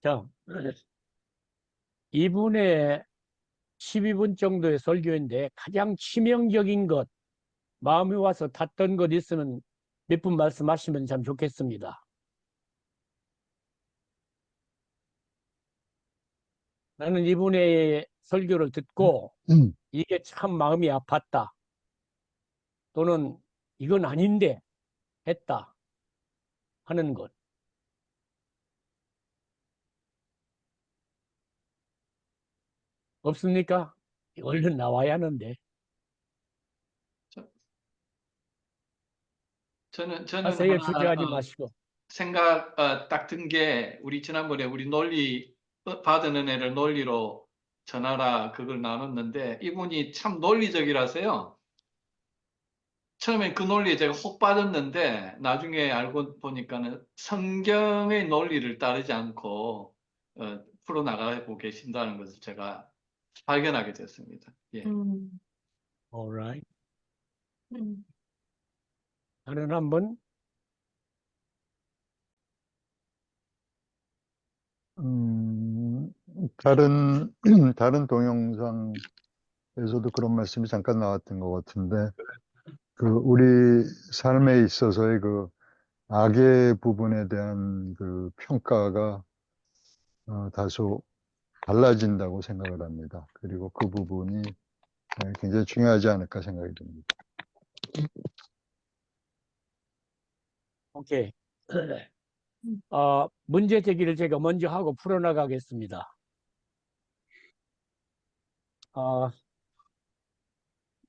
자, 2분에 12분 정도의 설교인데 가장 치명적인 것, 마음이 와서 닿던 것 있으면 몇 분 말씀하시면 참 좋겠습니다. 나는 이분의 설교를 듣고 이게 참 마음이 아팠다. 또는 이건 아닌데 했다 하는 것. 없습니까? 얼른 나와야 하는데. 저- 저는 하세요. 하나 주저하지 마시고. 생각 딱 든 게 우리 지난번에 우리 논리 받은 은혜를 논리로 전하라 그걸 나눴는데 이분이 참 논리적이라서요. 처음에 그 논리에 제가 혹 빠졌는데 나중에 알고 보니까는 성경의 논리를 따르지 않고 풀어나가고 계신다는 것을 제가 발견하게 됐습니다. 예. Alright. 음. 다른 한번. 다른, 다른 동영상에서도 그런 말씀이 잠깐 나왔던 것 같은데, 우리 삶에 있어서의 악의 부분에 대한 평가가 다소 달라진다고 생각을 합니다. 그리고 그 부분이 굉장히 중요하지 않을까 생각이 듭니다. 오케이. 문제 제기를 제가 먼저 하고 풀어나가겠습니다.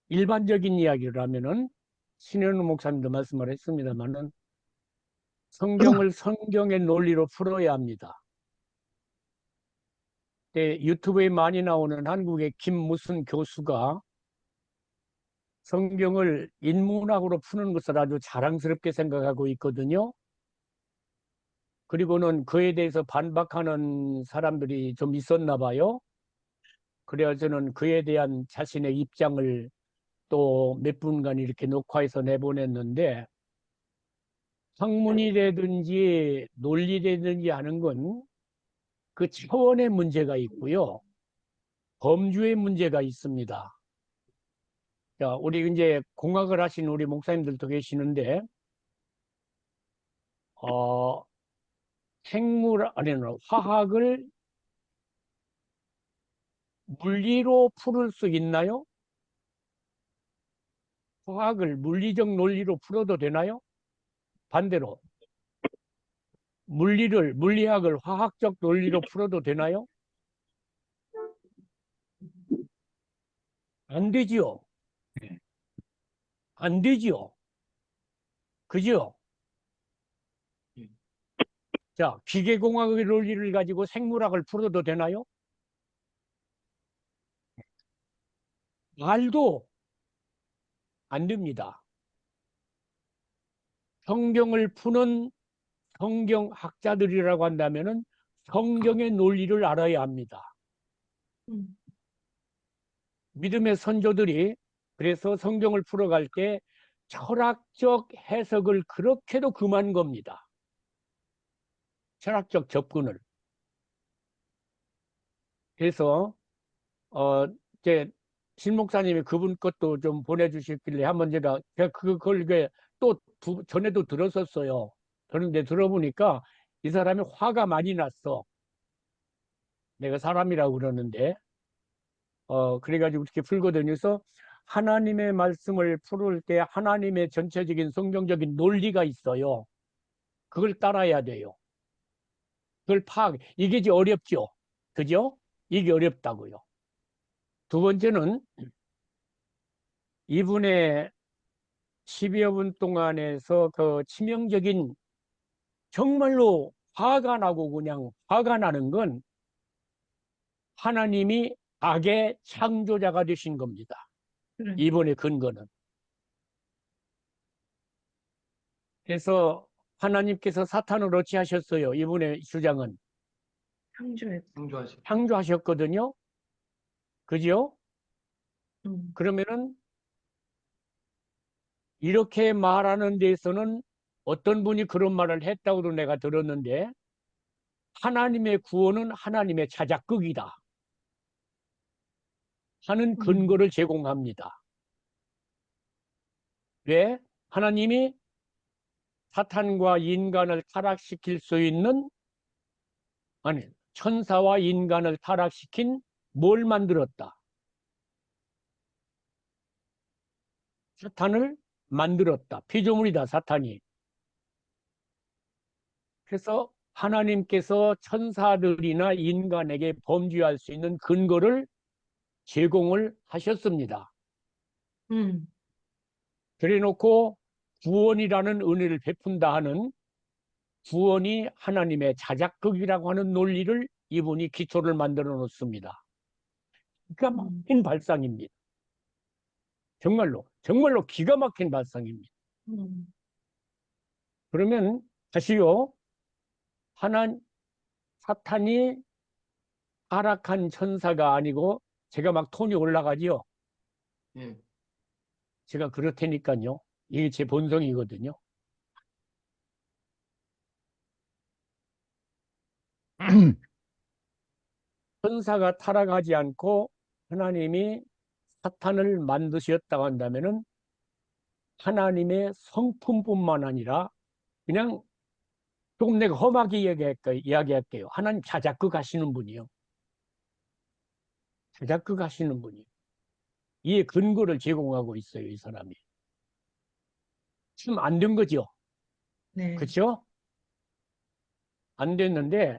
일반적인 이야기를 하면은 신현우 목사님도 말씀을 했습니다만은 성경을 성경의 논리로 풀어야 합니다. 유튜브에 많이 나오는 한국의 김 무슨 교수가 성경을 인문학으로 푸는 것을 아주 자랑스럽게 생각하고 있거든요. 그리고는 그에 대해서 반박하는 사람들이 좀 있었나 봐요. 그래서 저는 그에 대한 자신의 입장을 또 몇 분간 이렇게 녹화해서 내보냈는데, 학문이라든지 논리라든지 하는 건 그 차원의 문제가 있고요. 범주의 문제가 있습니다. 자, 우리 이제 공학을 하신 우리 목사님들도 계시는데, 화학을 물리로 풀을 수 있나요? 화학을 물리적 논리로 풀어도 되나요? 반대로 물리학을 화학적 논리로 풀어도 되나요? 안 되지요. 안 되지요. 그죠? 예. 자, 기계공학의 논리를 가지고 생물학을 풀어도 되나요? 말도 안 됩니다. 성경을 푸는 성경학자들이라고 한다면은 성경의 논리를 알아야 합니다. 믿음의 선조들이 그래서 성경을 풀어갈 때 철학적 해석을 그렇게도 금한 겁니다. 철학적 접근을. 그래서 이제 신 목사님이 그분 것도 좀 보내주셨길래 한번 제가 그걸 또 전에도 들었었어요. 그런데 들어보니까 이 사람이 화가 많이 났어. 내가 사람이라고 그러는데 그래가지고 이렇게 풀거든요. 그래서 하나님의 말씀을 풀을 때 하나님의 전체적인 성경적인 논리가 있어요. 그걸 따라야 돼요. 그걸 이게 이제 어렵죠. 그죠? 이게 어렵다고요. 두 번째는 이분의 10여 분 동안에서 그 치명적인, 정말로 화가 나고 그냥 화가 나는 건 하나님이 악의 창조자가 되신 겁니다. 이번의 근거는. 그래서 하나님께서 사탄을 어찌하셨어요? 이분의 주장은 창조하셨거든요. 그죠? 그러면은 이렇게 말하는 데에서는 어떤 분이 그런 말을 했다고도 내가 들었는데, 하나님의 구원은 하나님의 자작극이다 하는 음. 근거를 제공합니다. 왜? 하나님이 사탄과 인간을 타락시킬 수 있는, 아니, 천사와 인간을 타락시킨 뭘 만들었다? 사탄을 만들었다. 피조물이다, 사탄이. 그래서 하나님께서 천사들이나 인간에게 범죄할 수 있는 근거를 제공을 하셨습니다. 음. 그래 놓고 구원이라는 은혜를 베푼다 하는, 구원이 하나님의 자작극이라고 하는 논리를 이분이 기초를 만들어 놓습니다. 기가 막힌 발상입니다. 정말로 기가 막힌 발상입니다. 음. 그러면 다시요, 사탄이 타락한 천사가 아니고, 제가 막 톤이 올라가지요. 예. 제가 그렇다니까요. 이게 제 본성이거든요. 천사가 타락하지 않고 하나님이 사탄을 만드셨다고 한다면은 하나님의 성품뿐만 아니라, 그냥 조금 내가 험하게 이야기할게요. 하나님 자작극 하시는 분이요. 자작극 하시는 분이요. 이에 근거를 제공하고 있어요, 이 사람이. 지금 안 된 거죠. 네. 그렇죠? 안 됐는데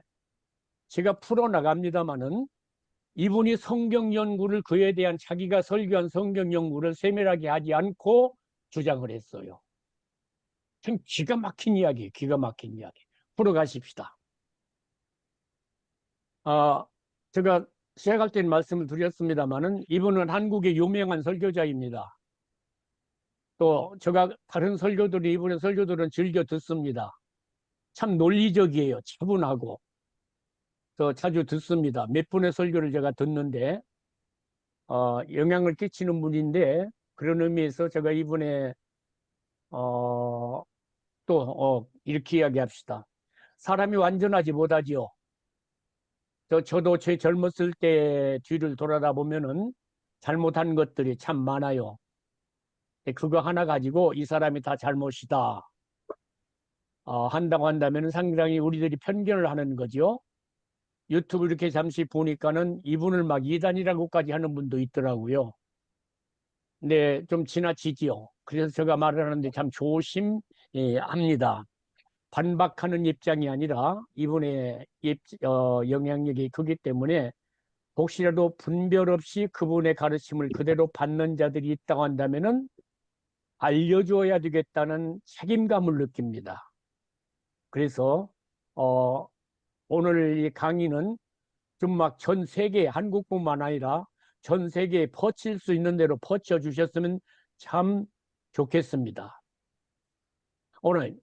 제가 풀어나갑니다마는, 이분이 성경 연구를, 그에 대한 자기가 설교한 성경 연구를 세밀하게 하지 않고 주장을 했어요. 참 기가 막힌 이야기, 기가 막힌 이야기. 풀어가십시다. 제가 시작할 때는 말씀을 드렸습니다마는, 이분은 한국의 유명한 설교자입니다. 또 제가 다른 설교들이, 이분의 설교들은 즐겨 듣습니다. 참 논리적이에요. 차분하고. 저 자주 듣습니다. 몇 분의 설교를 제가 듣는데 영향을 끼치는 분인데, 그런 의미에서 제가 이분의 이렇게 이야기합시다. 사람이 완전하지 못하지요. 저도 제 젊었을 때 뒤를 돌아다 보면은 잘못한 것들이 참 많아요. 그거 하나 가지고 이 사람이 다 잘못이다 한다고 한다면 상당히 우리들이 편견을 하는 거죠. 유튜브 이렇게 잠시 보니까는 이분을 막 이단이라고까지 하는 분도 있더라고요. 근데 좀 지나치지요. 그래서 제가 말하는데 참 조심합니다. 반박하는 입장이 아니라 이분의 영향력이 크기 때문에, 혹시라도 분별 없이 그분의 가르침을 그대로 받는 자들이 있다고 한다면은 알려줘야 되겠다는 책임감을 느낍니다. 그래서 오늘 이 강의는 좀 막 전 세계, 한국뿐만 아니라 전 세계에 퍼칠 수 있는 대로 퍼쳐 주셨으면 참 좋겠습니다. 오늘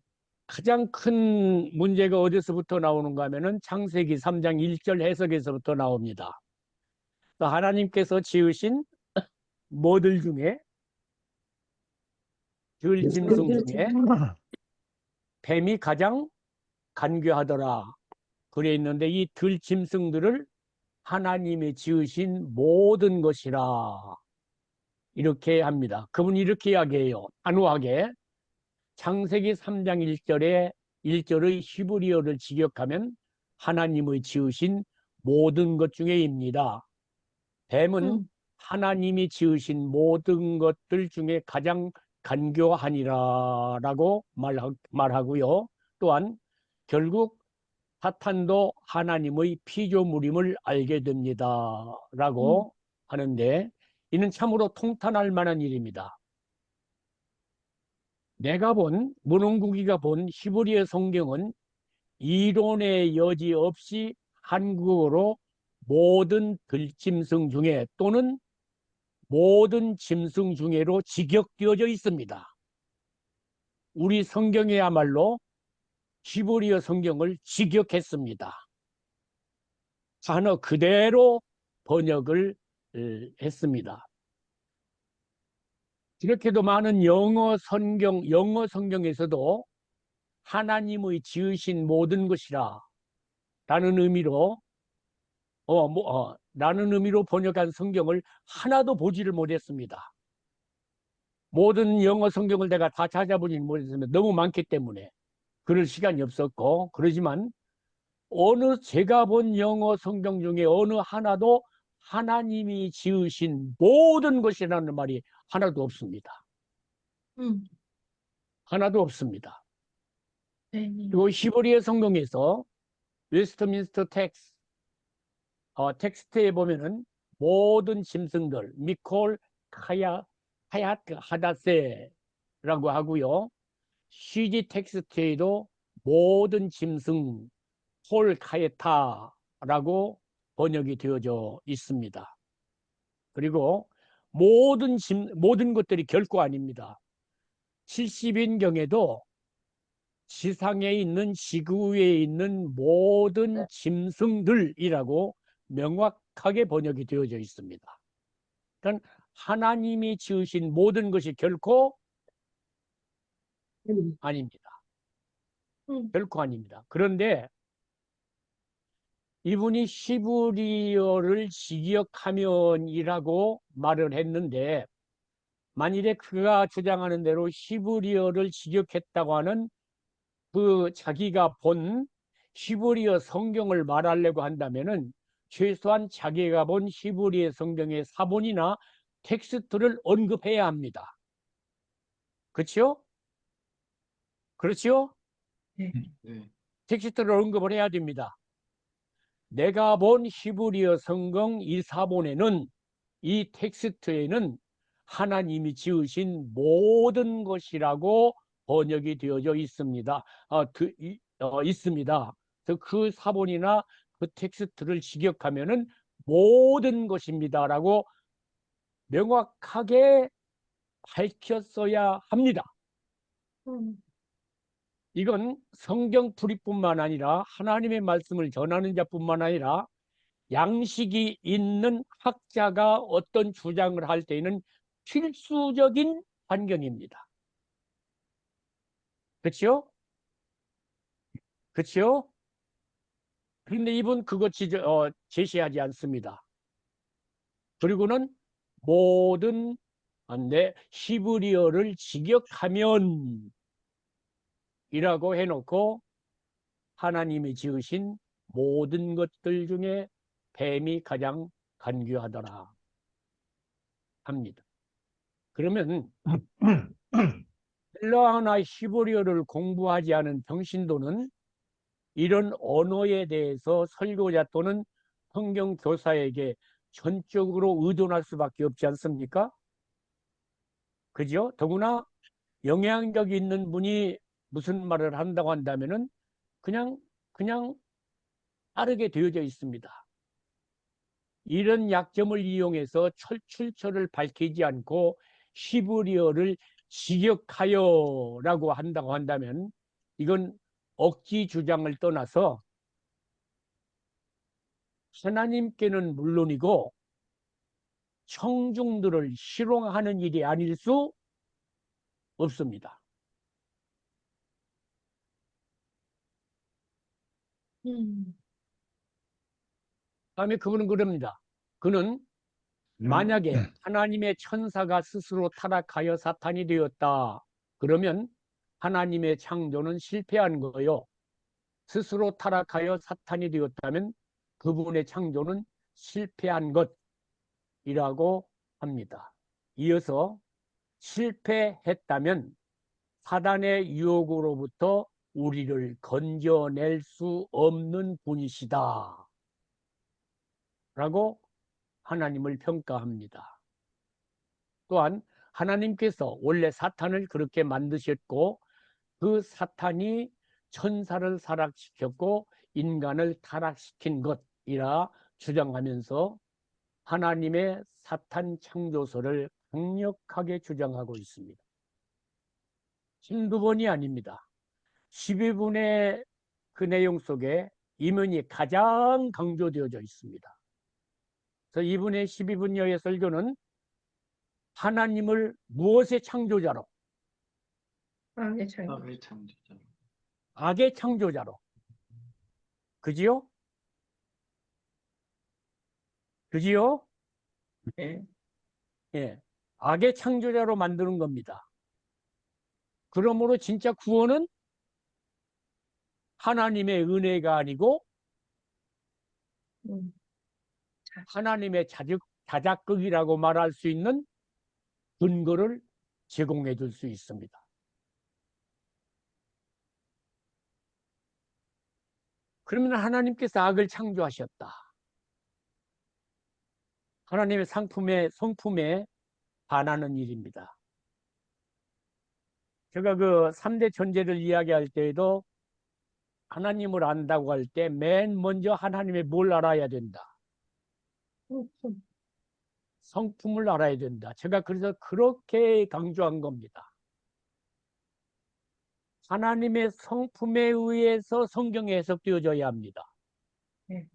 가장 큰 문제가 어디서부터 나오는가 하면은 창세기 3장 1절 해석에서부터 나옵니다. 하나님께서 지으신 뭐들 중에, 들짐승 중에 뱀이 가장 간교하더라 그래 있는데, 이 들짐승들을 하나님이 지으신 모든 것이라 이렇게 합니다. 그분이 이렇게 이야기해요. 단호하게. 창세기 3장 1절의 히브리어를 직역하면 하나님의 지으신 모든 것 중에입니다. 뱀은 하나님이 지으신 모든 것들 중에 가장 간교하니라라고 말하고요. 또한 결국 사탄도 하나님의 피조물임을 알게 됩니다 라고 하는데, 이는 참으로 통탄할 만한 일입니다. 내가 본, 문흥국이가 본 히브리어 성경은 이론의 여지 없이 한국어로 모든 들짐승 중에 또는 모든 짐승 중에로 직역되어져 있습니다. 우리 성경이야말로 히브리어 성경을 직역했습니다. 단어 그대로 번역을 했습니다. 이렇게도 많은 영어 성경에서도 하나님의 지으신 모든 것이라 라는 의미로 라는 의미로 번역한 성경을 하나도 보지를 못했습니다. 모든 영어 성경을 내가 다 찾아보지 못했으면 너무 많기 때문에 그럴 시간이 없었고, 그러지만 제가 본 영어 성경 중에 어느 하나도 하나님이 지으신 모든 것이라는 말이 하나도 없습니다. 음. 하나도 없습니다. 네. 그리고 히브리어 성경에서 웨스트민스터 텍스트에 보면은 모든 짐승들, 미콜, 하얏, 하다세라고 하고요. CG 텍스트에도 모든 짐승, 폴 카에타라고 번역이 되어져 있습니다. 그리고 모든 것들이 결코 아닙니다. 70인경에도 지상에 있는, 지구 위에 있는 모든 짐승들이라고 명확하게 번역이 되어져 있습니다. 그러니까 하나님이 지으신 모든 것이 결코 아닙니다. 결코 아닙니다. 그런데 이분이 히브리어를 직역하면이라고 말을 했는데, 만일에 그가 주장하는 대로 히브리어를 직역했다고 하는 그 자기가 본 히브리어 성경을 말하려고 한다면은 최소한 자기가 본 히브리어 성경의 사본이나 텍스트를 언급해야 합니다. 그렇죠? 그렇죠? 네. 텍스트를 언급을 해야 됩니다. 내가 본 히브리어 성경 이 사본에는, 이 텍스트에는 하나님이 지으신 모든 것이라고 번역이 되어져 있습니다. 있습니다. 그래서 그 사본이나 그 텍스트를 직역하면은 모든 것입니다라고 명확하게 밝혔어야 합니다. 이건 성경 풀이뿐만 아니라 하나님의 말씀을 전하는 자뿐만 아니라 양식이 있는 학자가 어떤 주장을 할 때에는 필수적인 환경입니다. 그렇죠? 그렇죠? 그런데 이분 그거 제시하지 않습니다. 그리고는 모든 히브리어를 직역하면 이라고 해놓고 하나님이 지으신 모든 것들 중에 뱀이 가장 간교하더라 합니다. 그러면 헬라어나 히브리어를 공부하지 않은 평신도는 이런 언어에 대해서 설교자 또는 성경 교사에게 전적으로 의존할 수밖에 없지 않습니까? 그죠? 더구나 영향력 있는 분이 무슨 말을 한다고 한다면은 그냥 따르게 되어져 있습니다. 이런 약점을 이용해서 출처를 밝히지 않고 히브리어를 직역하여라고 한다고 한다면 이건 억지 주장을 떠나서 하나님께는 물론이고 청중들을 희롱하는 일이 아닐 수 없습니다. 다음에 그분은 그럽니다. 그는 만약에 하나님의 천사가 스스로 타락하여 사탄이 되었다. 그러면 하나님의 창조는 실패한 거요. 스스로 타락하여 사탄이 되었다면 그분의 창조는 실패한 것이라고 합니다. 이어서 실패했다면 사단의 유혹으로부터 우리를 건져낼 수 없는 분이시다. 라고 하나님을 평가합니다. 또한 하나님께서 원래 사탄을 그렇게 만드셨고 그 사탄이 천사를 타락시켰고 인간을 타락시킨 것이라 주장하면서 하나님의 사탄 창조설을 강력하게 주장하고 있습니다. 한두 번이 아닙니다. 12분의 그 내용 속에 이면이 가장 강조되어져 있습니다. 그래서 이분의 12분여의 설교는 하나님을 무엇의 창조자로? 악의 창조. 악의 창조자. 악의 창조자로. 그지요? 그지요? 네. 예. 악의 창조자로 만드는 겁니다. 그러므로 진짜 구원은 하나님의 은혜가 아니고 음. 하나님의 자작극이라고 말할 수 있는 근거를 제공해 줄 수 있습니다. 그러면 하나님께서 악을 창조하셨다. 하나님의 성품에 반하는 일입니다. 제가 그 3대 천재를 이야기할 때에도 하나님을 안다고 할 때 맨 먼저 하나님의 뭘 알아야 된다. 성품을 알아야 된다. 제가 그래서 그렇게 강조한 겁니다. 하나님의 성품에 의해서 성경이 해석되어져야 합니다. 네.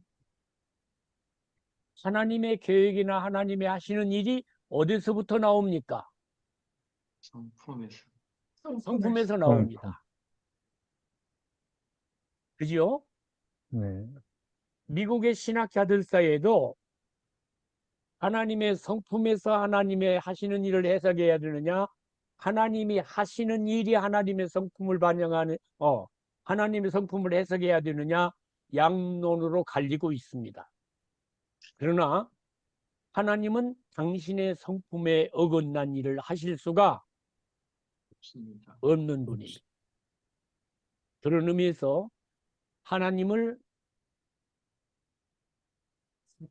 하나님의 계획이나 하나님의 하시는 일이 어디서부터 나옵니까? 성품에서. 성품에서 나옵니다. 그죠? 네. 미국의 신학자들 사이에도 하나님의 성품에서 하나님의 하시는 일을 해석해야 되느냐, 하나님이 하시는 일이 하나님의 성품을 반영하는, 하나님의 성품을 해석해야 되느냐, 양론으로 갈리고 있습니다. 그러나 하나님은 당신의 성품에 어긋난 일을 하실 수가 없습니다. 없는 분입니다. 그런 의미에서 하나님을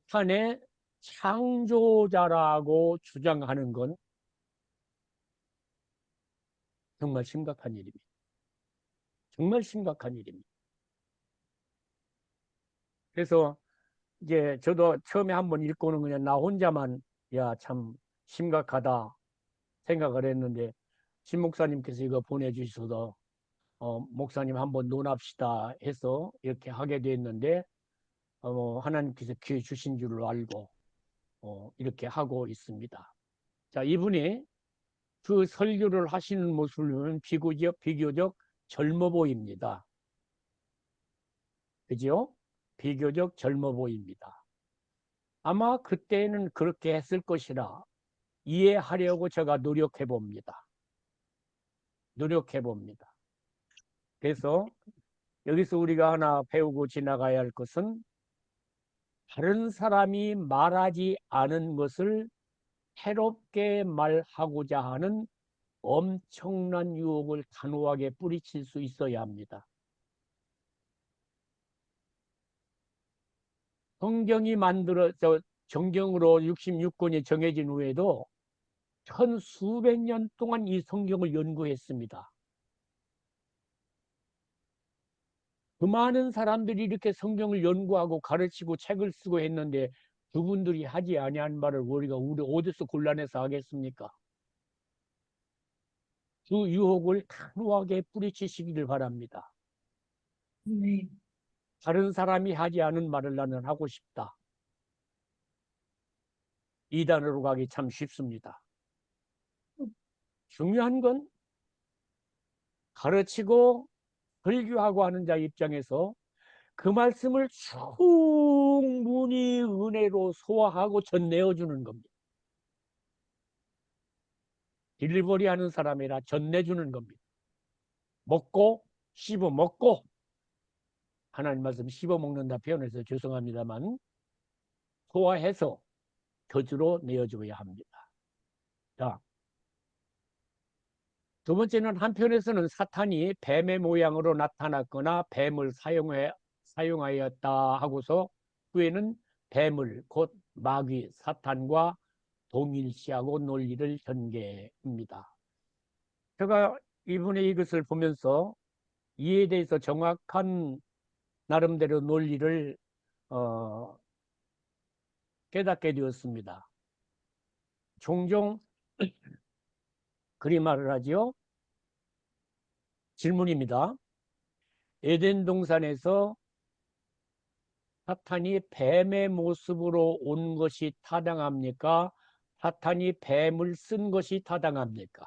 사탄의 창조자라고 주장하는 건 정말 심각한 일입니다. 정말 심각한 일입니다. 그래서 이제 저도 처음에 한번 읽고는 그냥 나 혼자만 야, 참 심각하다 생각을 했는데 신 목사님께서 이거 보내주셔서 목사님 한번 논합시다 해서 이렇게 하게 됐는데 하나님께서 기회 주신 줄로 알고 이렇게 하고 있습니다. 자, 이분이 그 설교를 하시는 모습을 보면 비교적 젊어 보입니다. 그죠? 비교적 젊어 보입니다. 아마 그때는 그렇게 했을 것이라 이해하려고 제가 노력해 봅니다. 노력해 봅니다. 그래서 여기서 우리가 하나 배우고 지나가야 할 것은 다른 사람이 말하지 않은 것을 해롭게 말하고자 하는 엄청난 유혹을 단호하게 뿌리칠 수 있어야 합니다. 정경으로 66권이 정해진 후에도 천수백 년 동안 이 성경을 연구했습니다. 그 많은 사람들이 이렇게 성경을 연구하고 가르치고 책을 쓰고 했는데 그분들이 하지 아니한 말을 우리 어디서 곤란해서 하겠습니까? 그 유혹을 단호하게 뿌리치시기를 바랍니다. 네. 다른 사람이 하지 않은 말을 나는 하고 싶다. 이단으로 가기 참 쉽습니다. 중요한 건 가르치고 설교하고 하는 자 입장에서 그 말씀을 충분히 은혜로 소화하고 전내어주는 겁니다. 딜리버리 하는 사람이라 전내주는 겁니다. 먹고 씹어 먹고 하나님 말씀 씹어 먹는다 표현해서 죄송합니다만 소화해서 교주로 내어줘야 합니다. 자, 두 번째는 한편에서는 사탄이 뱀의 모양으로 나타났거나 뱀을 사용하였다 하고서 후에는 뱀을 곧 마귀 사탄과 동일시하고 논리를 전개합니다. 제가 이분의 이것을 보면서 이에 대해서 정확한 나름대로 논리를 깨닫게 되었습니다. 종종 그리 말을 하지요. 질문입니다. 에덴 동산에서 사탄이 뱀의 모습으로 온 것이 타당합니까? 사탄이 뱀을 쓴 것이 타당합니까?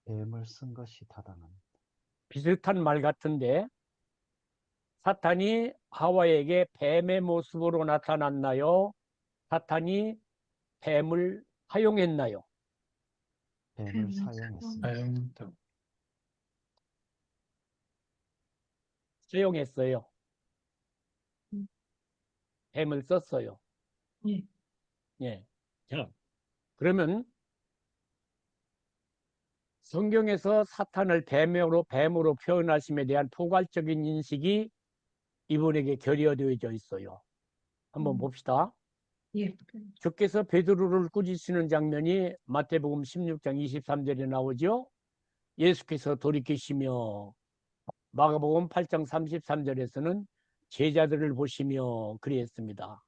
뱀을 쓴 것이 타당합니다. 비슷한 말 같은데 사탄이 하와에게 뱀의 모습으로 나타났나요? 사탄이 뱀을 사용했나요? 뱀을 사용했습니다. 사용했어요. 음. 뱀을 썼어요. 예. 예. 자, 그러면 성경에서 사탄을 뱀으로 표현하심에 대한 포괄적인 인식이 이분에게 결여되어져 있어요. 한번 봅시다. 예. 주께서 베드로를 꾸짖으시는 장면이 마태복음 16장 23절에 나오죠. 예수께서 돌이키시며 마가복음 8장 33절에서는 제자들을 보시며 그리했습니다.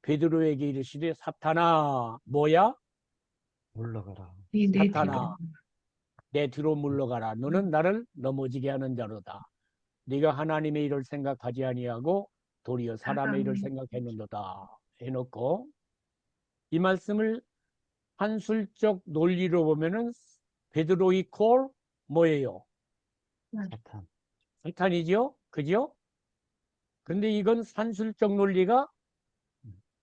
베드로에게 이르시되 사탄아 뭐야? 물러가라. 내 사탄아 내 뒤로 물러가라. 너는 나를 넘어지게 하는 자로다. 네가 하나님의 일을 생각하지 아니하고 도리어 사람의 일을 생각했는도다. 해놓고 이 말씀을 한술적 논리로 보면은 베드로의 콜 뭐예요? 사탄. 사탄이죠? 그죠? 그런데 이건 산술적 논리가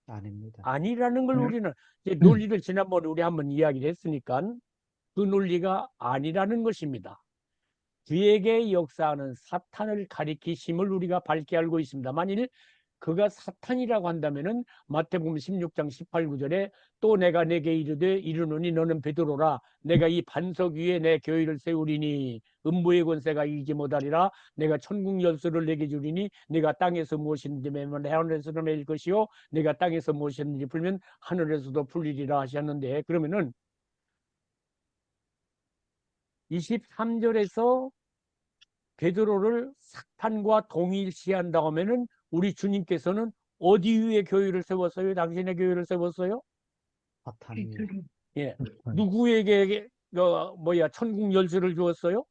아닙니다. 아니라는 걸 우리는 이제 논리를 지난번에 우리 한번 이야기를 했으니까 그 논리가 아니라는 것입니다. 그에게 역사하는 사탄을 가리키심을 우리가 밝게 알고 있습니다. 만일 그가 사탄이라고 한다면은 마태복음 16장 18, 9절에 또 내가 내게 이르노니 너는 베드로라 내가 이 반석 위에 내 교회를 세우리니 음부의 권세가 이기지 못하리라 내가 천국 열쇠를 내게 주리니 내가 땅에서 무엇이든지 매면 하늘에서도 매일 것이요 내가 땅에서 무엇이든지 풀면 하늘에서도 풀리리라 하셨는데 그러면은 23절에서 베드로를 사탄과 동일시한다고 하면은 우리 주님께서는 어디 위에 교회를 세웠어요? 당신의 교회를 세웠어요? 사탄 위에. 예. 누구에게 천국 열쇠를 주었어요?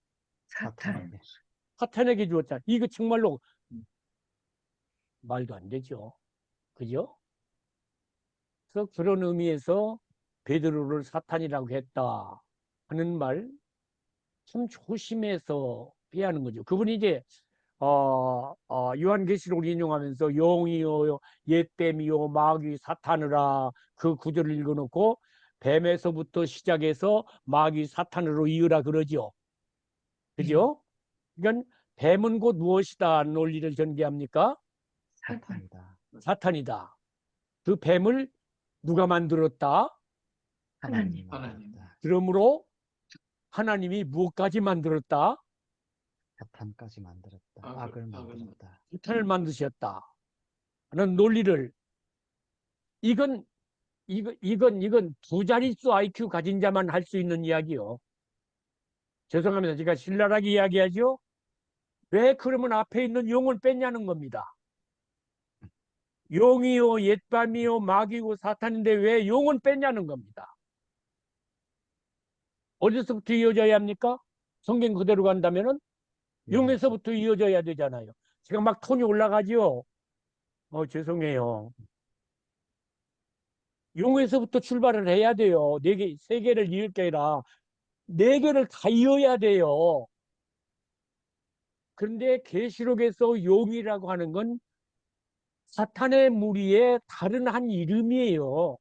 사탄에게. 사탄에게 주었잖아요. 이거 정말로 말도 안 되죠. 그죠? 그래서 그런 의미에서 베드로를 사탄이라고 했다 하는 말 참 조심해서 해야 하는 거죠. 그분이 이제 요한계시록을 인용하면서 용이요 옛뱀이요 마귀 사탄이라 그 구절을 읽어놓고 뱀에서부터 시작해서 마귀 사탄으로 이으라 그러죠. 그죠? 그러니까 뱀은 곧 무엇이다 논리를 전개합니까? 사탄이다. 사탄이다. 그 뱀을 누가 만들었다? 하나님이 하나님. 만들었다. 그러므로 하나님이 무엇까지 만들었다? 사탄까지 만들었다. 악을 악을 만들었다. 사탄을 만드셨다 하는 논리를 이건 두 자릿수 IQ 가진 자만 할 수 있는 이야기요. 죄송합니다. 제가 신랄하게 이야기하죠. 왜 그러면 앞에 있는 용을 뺐냐는 겁니다. 용이요 옛밤이요 마귀고 사탄인데 왜 용은 뺐냐는 겁니다. 어디서부터 이어져야 합니까? 성경 그대로 간다면은 용에서부터 이어져야 되잖아요. 제가 막 톤이 올라가죠. 죄송해요. 용에서부터 출발을 해야 돼요. 세 개를 이을 게 아니라 네 개를 다 이어야 돼요. 그런데 계시록에서 용이라고 하는 건 사탄의 무리의 다른 한 이름이에요.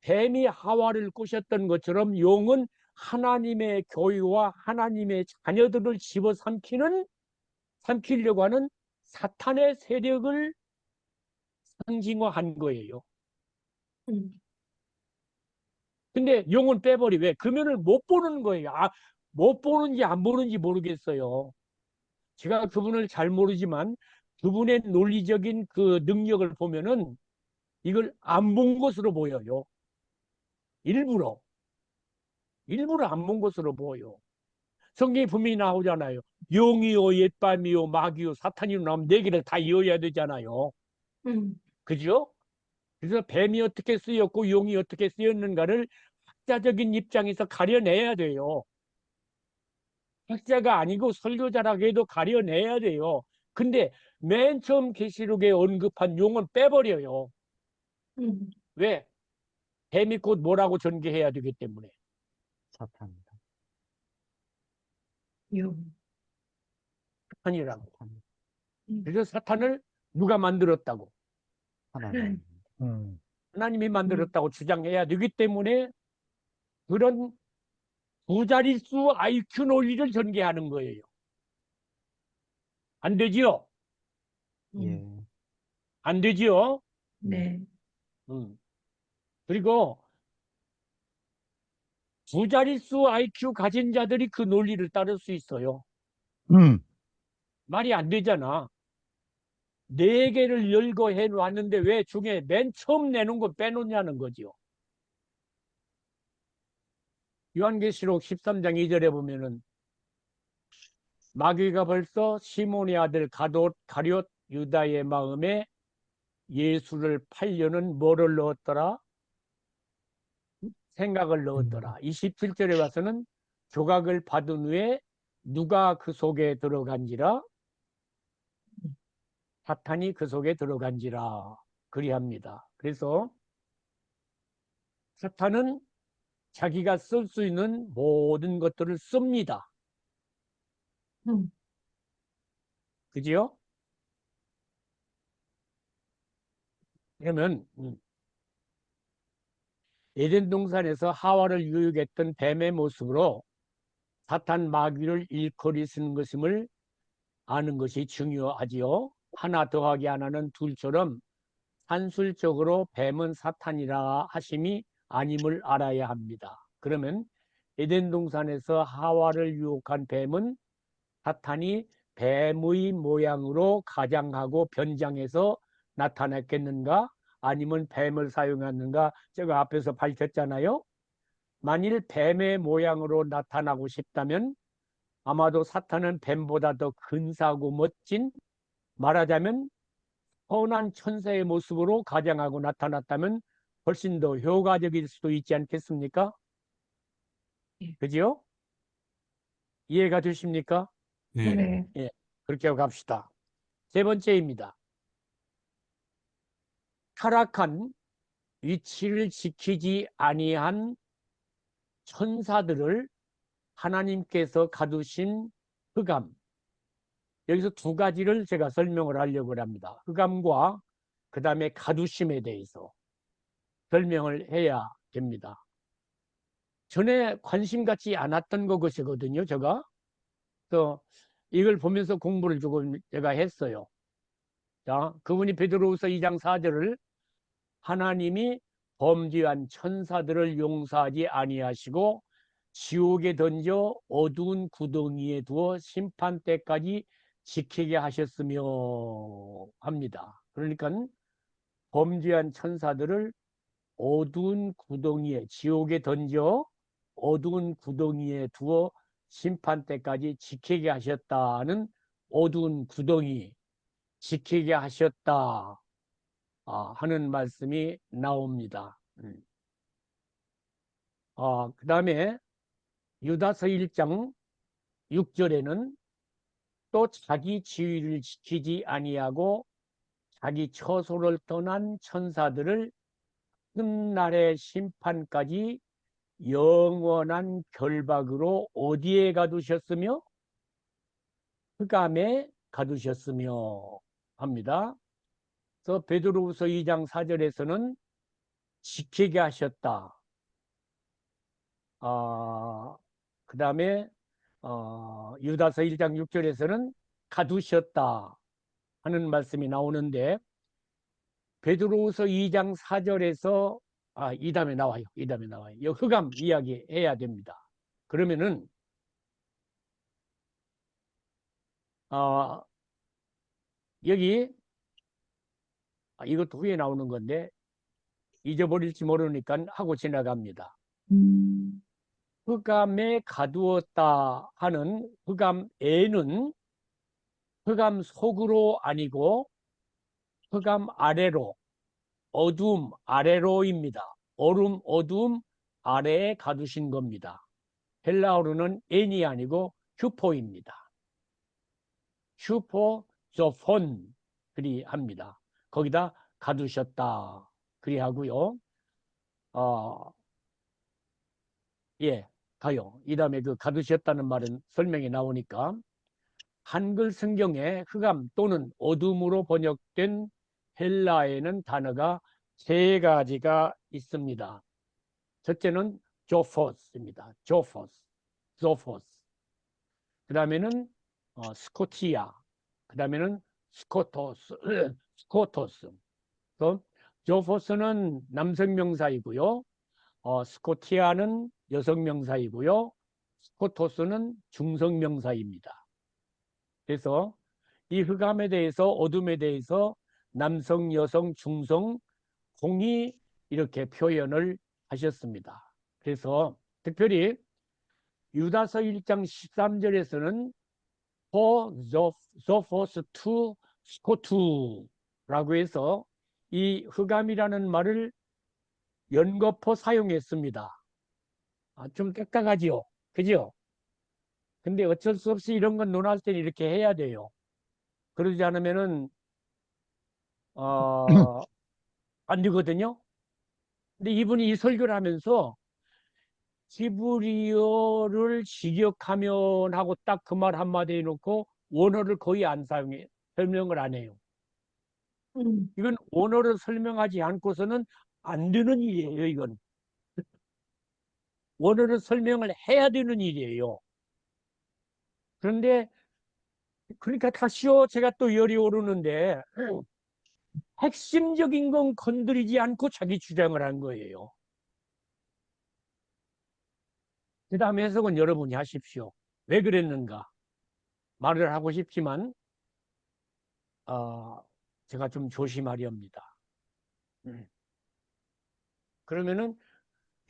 뱀이 하와를 꼬셨던 것처럼 용은 하나님의 교회와 하나님의 자녀들을 삼키려고 하는 사탄의 세력을 상징화한 거예요. 근데 용은 빼버리. 왜? 그러면은 못 보는 거예요. 못 보는지 안 보는지 모르겠어요. 제가 그분을 잘 모르지만 그분의 논리적인 그 능력을 보면은 이걸 안 본 것으로 보여요. 일부러 안 본 것으로 보여요. 성경에 분명히 나오잖아요. 용이요 옛밤이요 마귀요 사탄이요 나오면 네 개를 다 이어야 되잖아요. 그죠? 그래서 뱀이 어떻게 쓰였고 용이 어떻게 쓰였는가를 학자적인 입장에서 가려내야 돼요. 학자가 아니고 설교자라고 해도 가려내야 돼요. 근데 맨 처음 계시록에 언급한 용은 빼버려요. 왜? 뱀이 곧 뭐라고 전개해야 되기 때문에. 사탄이다. 용. 사탄이라고. 사탄. 그래서 사탄을 누가 만들었다고? 하나님. 하나님이 만들었다고 주장해야 되기 때문에 그런 두 자릿수 IQ 논리를 전개하는 거예요. 안 되지요? 예. 안 되지요? 네. 그리고 두 자릿수 IQ 가진 자들이 그 논리를 따를 수 있어요. 말이 안 되잖아. 네 개를 열고 해놓았는데 왜 중에 맨 처음 내놓은 거 빼놓냐는 거지요. 요한계시록 13장 2절에 보면은 마귀가 벌써 시몬의 아들 가룟 유다의 마음에 예수를 팔려는 뭐를 넣었더라? 생각을 넣었더라. 27절에 와서는 조각을 받은 후에 누가 그 속에 들어간지라? 사탄이 그 속에 들어간지라. 그리합니다. 그래서 사탄은 자기가 쓸 수 있는 모든 것들을 씁니다. 그지요? 그러면 에덴 동산에서 하와를 유혹했던 뱀의 모습으로 사탄 마귀를 일컬이시는 것임을 아는 것이 중요하지요. 하나 더하기 하나는 둘처럼 산술적으로 뱀은 사탄이라 하심이 아님을 알아야 합니다. 그러면 에덴 동산에서 하와를 유혹한 뱀은 사탄이 뱀의 모양으로 가장하고 변장해서 나타났겠는가? 아니면 뱀을 사용했는가? 제가 앞에서 밝혔잖아요. 만일 뱀의 모양으로 나타나고 싶다면 아마도 사탄은 뱀보다 더 근사하고 멋진, 말하자면 선한 천사의 모습으로 가장하고 나타났다면 훨씬 더 효과적일 수도 있지 않겠습니까? 그지요? 이해가 되십니까? 네. 예, 그렇게 하고 갑시다. 세 번째입니다. 타락한 위치를 지키지 아니한 천사들을 하나님께서 가두신 흑암. 여기서 두 가지를 제가 설명을 하려고 합니다. 흑암과 그 다음에 가두심에 대해서 설명을 해야 됩니다. 전에 관심 갖지 않았던 것이거든요, 제가. 그래서 이걸 보면서 공부를 조금 제가 했어요. 자, 그분이 베드로후서 2장 4절을 하나님이 범죄한 천사들을 용서하지 아니하시고 지옥에 던져 어두운 구덩이에 두어 심판 때까지 지키게 하셨으며 합니다. 그러니까 범죄한 천사들을 어두운 구덩이에, 지옥에 던져 어두운 구덩이에 두어 심판 때까지 지키게 하셨다는, 어두운 구덩이 지키게 하셨다 하는 말씀이 나옵니다. 그 다음에 유다서 1장 6절에는 또 자기 지위를 지키지 아니하고 자기 처소를 떠난 천사들을 흠날의 심판까지 영원한 결박으로 어디에 가두셨으며? 흑암에 가두셨으며 합니다. 그래서 베드로후서 2장 4절에서는 지키게 하셨다. 그 다음에 유다서 1장 6절에서는 가두셨다 하는 말씀이 나오는데, 베드로후서 2장 4절에서 이 다음에 나와요. 이 다음에 나와요. 이 흑암 이야기 해야 됩니다. 그러면은 여기 이것도 후에 나오는 건데 잊어버릴지 모르니까 하고 지나갑니다. 흑암에 가두었다 하는 흑암에는 흑암 속으로 아니고 흑암 아래로, 어둠 아래로입니다. 어둠 아래에 가두신 겁니다. 헬라어로는 엔이 아니고 휴포입니다. 휴포 조폰 그리합니다. 거기다 가두셨다 그리하고요. 예, 가요. 이 다음에 그 가두셨다는 말은 설명이 나오니까 한글 성경에 흑암 또는 어둠으로 번역된 헬라에는 단어가 세 가지가 있습니다. 첫째는 조포스입니다. 조포스, 조포스. 그 다음에는 스코티아, 그 다음에는 스코토스, 스코토스. 또 조포스는 남성 명사이고요. 스코티아는 여성 명사이고요. 스코토스는 중성 명사입니다. 그래서 이 흑암에 대해서 어둠에 대해서 남성, 여성, 중성 공이 이렇게 표현을 하셨습니다. 그래서 특별히 유다서 1장 13절에서는 zophos to scoto라고 해서 이 흑암이라는 말을 연거푸 사용했습니다. 좀 딱딱하지요? 그죠? 근데 어쩔 수 없이 이런 건 논할 때는 이렇게 해야 돼요. 그러지 않으면은 안 되거든요. 근데 이분이 이 설교를 하면서 히브리어를 직역하면 하고 딱 그 말 한마디 해놓고 원어를 거의 안 사용해, 설명을 안 해요. 이건 원어를 설명하지 않고서는 안 되는 일이에요. 이건 원어를 설명을 해야 되는 일이에요. 그런데 그러니까 다시요 제가 또 열이 오르는데 핵심적인 건 건드리지 않고 자기 주장을 한 거예요. 그 다음 해석은 여러분이 하십시오. 왜 그랬는가? 말을 하고 싶지만 제가 좀 조심하렵니다. 그러면은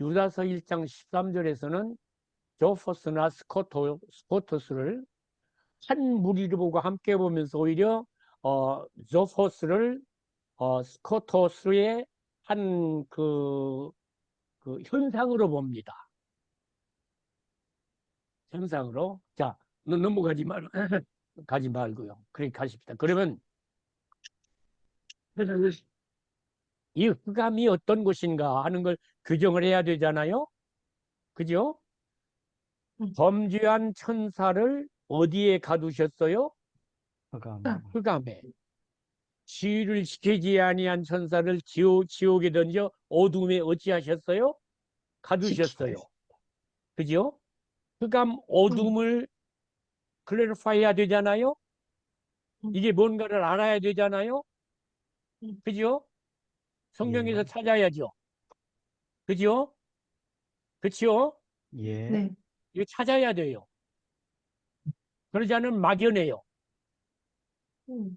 유다서 1장 13절에서는 조포스나 스코토스를 한 무리를 보고 함께 보면서 오히려 조포스를 스코토스의 한 그 현상으로 봅니다. 현상으로. 자, 넘어가지 가지 말고요. 그렇게 가십시다. 그러면 이 흑암이 어떤 것인가 하는 걸 규정을 해야 되잖아요. 그죠? 범죄한 천사를 어디에 가두셨어요? 흑암. 흑암에. 지위를 지키지 아니한 천사를 지옥에 던져 어둠에 어찌하셨어요? 가두셨어요. 그죠? 흑암 어둠을 클래리파이 해야 되잖아요. 이게 뭔가를 알아야 되잖아요. 그죠? 성경에서 예. 찾아야죠. 그죠? 그렇죠? 예. 네. 이거 찾아야 돼요. 그러지 않으면 막연해요.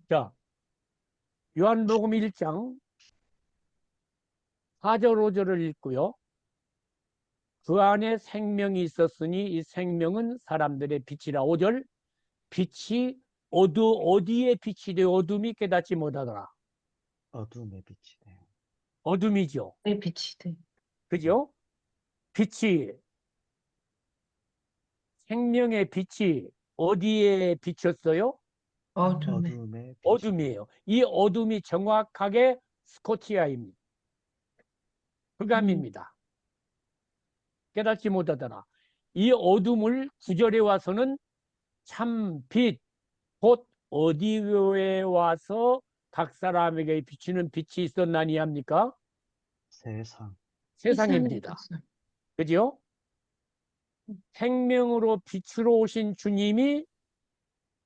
자, 요한복음 1장 4절 5절을 읽고요. 그 안에 생명이 있었으니 이 생명은 사람들의 빛이라. 5절 빛이 어디에 빛이 되어 어둠이 깨닫지 못하더라. 어둠의 빛이네요. 어둠이죠. 내 빛이 돼. 그죠? 빛이 생명의 빛이 어디에 비쳤어요? 어둠에. 어둠의 빛이. 어둠이에요. 이 어둠이 정확하게 스코티아입니다. 흑암입니다. 깨닫지 못하더라. 이 어둠을 9절에 와서는 참 빛, 곧 어디에 와서 각 사람에게 비추는 빛이 있었나니 합니까? 세상. 세상입니다. 그죠? 생명으로 빛으로 오신 주님이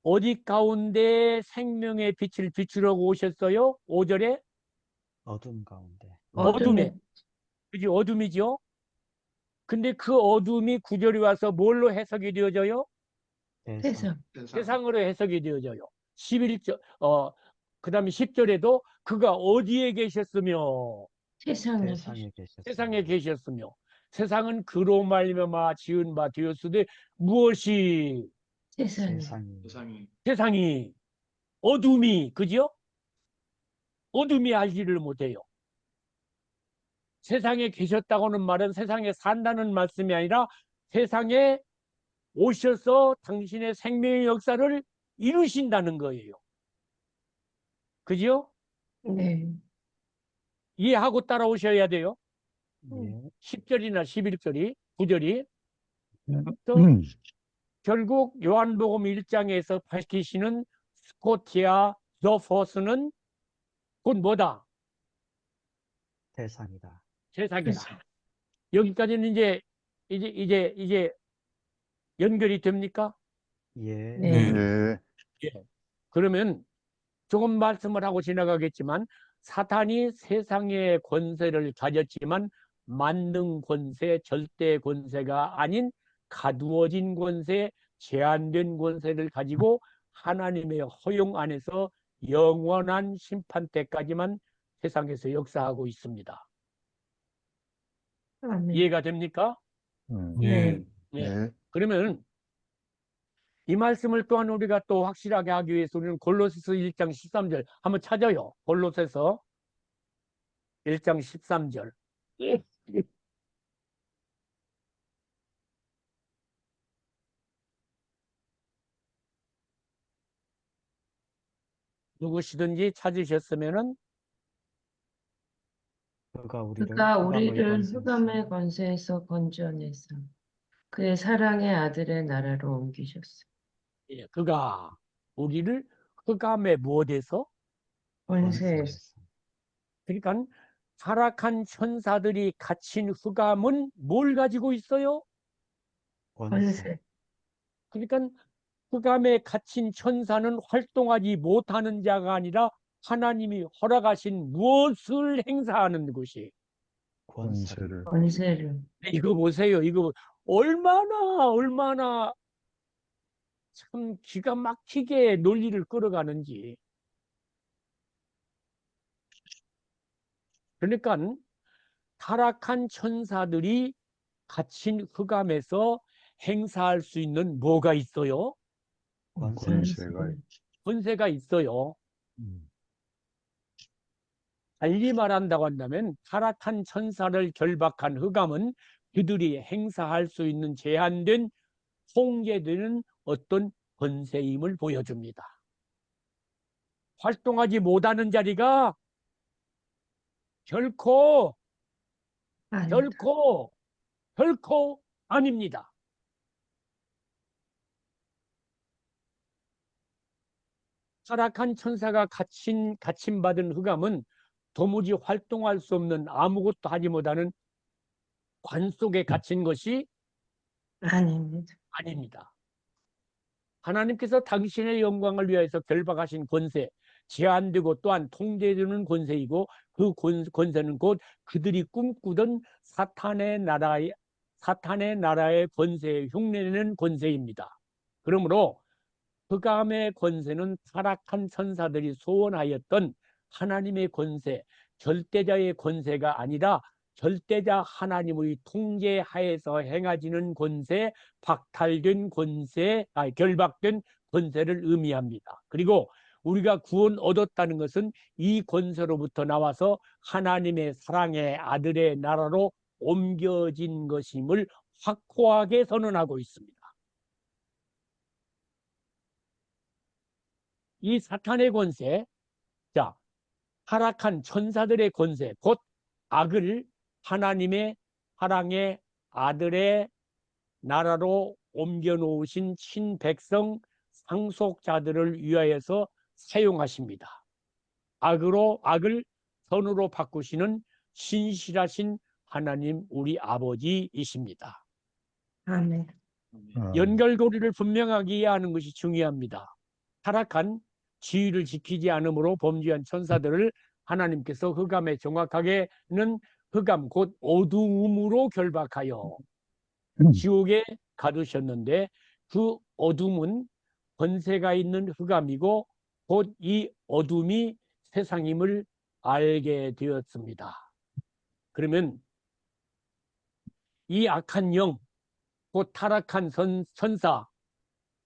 어디 가운데 생명의 빛을 비추려고 오셨어요? 5절에 어둠 가운데. 어둠에. 그지? 어둠이죠? 근데 그 어둠이 9절에 와서 뭘로 해석이 되어져요? 세상. 세상으로 해석이 되어져요. 11절, 그 다음에 10절에도 그가 어디에 계셨으며 세상에 계셨어요. 세상에 계셨으며 세상은 그로 말미암아 지은 바 되었으되 무엇이 세상이. 세상이 어둠이 그죠? 어둠이 알지를 못해요. 세상에 계셨다고는 말은 세상에 산다는 말씀이 아니라 세상에 오셔서 당신의 생명의 역사를 이루신다는 거예요. 그죠? 네. 이해하고 따라오셔야 돼요. 예. 10절이나 11절이 9절이 결국 요한복음 1장에서 밝히시는 스코티아 조포스는 곧 뭐다? 대상이다. 세상이다. 여기까지는 이제 연결이 됩니까? 예. 네. 예. 예. 그러면 조금 말씀을 하고 지나가겠지만 사탄이 세상의 권세를 가졌지만 만능 권세, 절대 권세가 아닌 가두어진 권세, 제한된 권세를 가지고 하나님의 허용 안에서 영원한 심판 때까지만 세상에서 역사하고 있습니다. 아멘. 이해가 됩니까? 네. 네. 예. 그러면 이 말씀을 또한 우리가 또 확실하게 하기 위해서 우리는 골로새서 1장 13절 한번 찾아요. 골로새서 1장 13절. 누구시든지 찾으셨으면은 그가 우리를 그가 흑암의 우리를 권세에서 흑암의 권세에서 건져내서 그의 사랑의 아들의 나라로 옮기셨어. 예, 그가 우리를 흑암의 무엇에서? 권세에서. 그러니까 타락한 천사들이 갇힌 흑암은 뭘 가지고 있어요? 권세. 권세. 그러니까 흑암에 갇힌 천사는 활동하지 못하는 자가 아니라 하나님이 허락하신 무엇을 행사하는 것이. 권세를. 권세를. 이거 보세요. 이거 얼마나 참 기가 막히게 논리를 끌어가는지. 그러니까 타락한 천사들이 갇힌 흑암에서 행사할 수 있는 뭐가 있어요? 권세가 권세가 있어요. 음. 달리 말한다고 한다면 타락한 천사를 결박한 흑암은 그들이 행사할 수 있는 제한된 통제되는 어떤 권세임을 보여줍니다. 활동하지 못하는 자리가 결코 아니다. 결코 아닙니다. 타락한 천사가 갇힌받은 흑암은 도무지 활동할 수 없는 아무것도 하지 못하는 관 속에 갇힌 것이 아닙니다. 아닙니다. 하나님께서 당신의 영광을 위하여서 결박하신 권세, 제한되고 또한 통제되는 권세이고 그 권세는 곧 그들이 꿈꾸던 사탄의 나라의 권세에 흉내내는 권세입니다. 그러므로 흑암의 권세는 타락한 천사들이 소원하였던 하나님의 권세, 절대자의 권세가 아니라 절대자 하나님의 통제하에서 행하지는 권세, 박탈된 권세, 결박된 권세를 의미합니다. 그리고 우리가 구원 얻었다는 것은 이 권세로부터 나와서 하나님의 사랑의 아들의 나라로 옮겨진 것임을 확고하게 선언하고 있습니다. 이 사탄의 권세, 자, 타락한 천사들의 권세, 곧 악을 하나님의 사랑의 아들의 나라로 옮겨놓으신 친백성 상속자들을 위하여서 사용하십니다. 악을 선으로 바꾸시는 신실하신 하나님 우리 아버지이십니다. 아멘. 연결고리를 분명하게 이해하는 것이 중요합니다. 타락한 지위를 지키지 않으므로 범죄한 천사들을 하나님께서 흑암에 정확하게는 흑암 곧 어두움으로 결박하여 지옥에 가두셨는데 그 어둠은 권세가 있는 흑암이고 곧 이 어둠이 세상임을 알게 되었습니다. 그러면 이 악한 영, 곧 타락한 천사,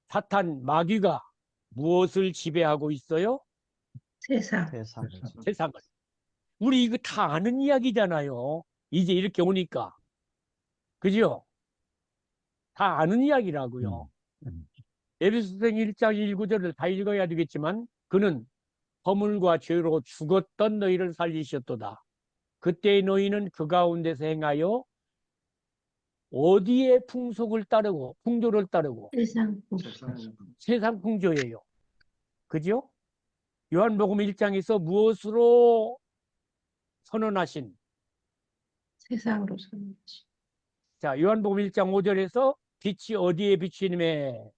사탄, 마귀가 무엇을 지배하고 있어요? 세상. 세상을. 우리 이거 다 아는 이야기잖아요. 이제 이렇게 오니까. 그죠? 다 아는 이야기라고요. 에베소서 1장 1, 9절을 다 읽어야 되겠지만 그는 허물과 죄로 죽었던 너희를 살리셨도다. 그때의 너희는 그 가운데서 행하여 어디에 풍속을 따르고 풍조를 따르고 세상 세상에. 세상 풍조예요. 그죠? 요한복음 1장에서 무엇으로 선언하신 세상으로 선지 자 요한복음 1장 5절에서 빛이 어디에 비치님에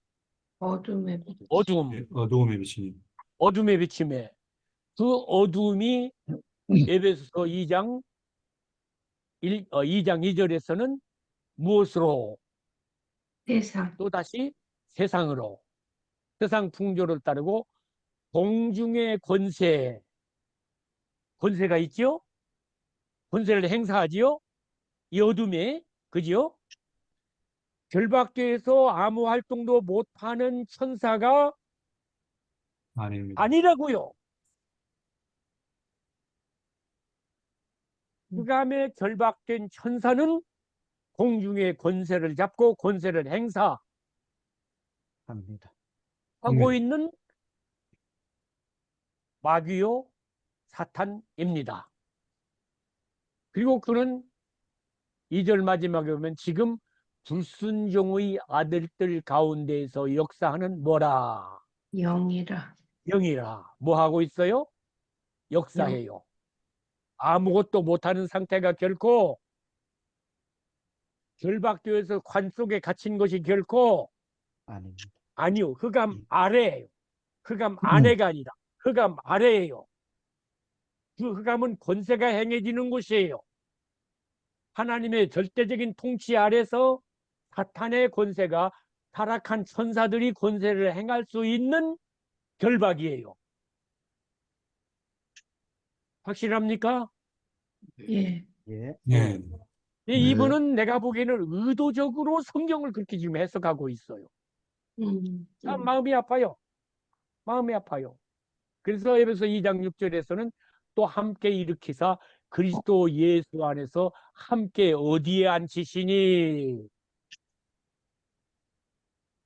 어둠에 비치 어둠 예, 어두움에 비치니 어둠에 비침에 그 어둠이 에베소서 2장 2장 2절에서는 무엇으로 세상 또다시 세상으로 세상 풍조를 따르고 공중의 권세가 있죠? 권세를 행사하지요? 이 어둠에 그죠? 결박돼서 아무 활동도 못하는 천사가 아닙니다. 아니라고요. 흑암에 결박된 천사는 공중의 권세를 잡고 권세를 행사하고 합니다. 있는 마귀요 사탄입니다. 그리고 그는 2절 마지막에 보면 지금 불순종의 아들들 가운데에서 역사하는 뭐라? 영이라 영이라. 뭐 하고 있어요? 역사해요. 아무것도 못하는 상태가 결코 결박되어서 관 속에 갇힌 것이 결코 아닙니다. 아니요. 흑암 아래예요. 흑암 안에가 아니라 흑암 아래예요. 그 흑암은 권세가 행해지는 곳이에요. 하나님의 절대적인 통치 아래서 사탄의 권세가 타락한 천사들이 권세를 행할 수 있는 결박이에요. 확실합니까? 예 예, 예, 이분은 내가 보기에는 의도적으로 성경을 그렇게 지금 해석하고 있어요. 참 마음이 아파요. 마음이 아파요. 그래서 에베소 2장 6절에서는 또 함께 일으키사 그리스도 예수 안에서 함께 어디에 앉히시니?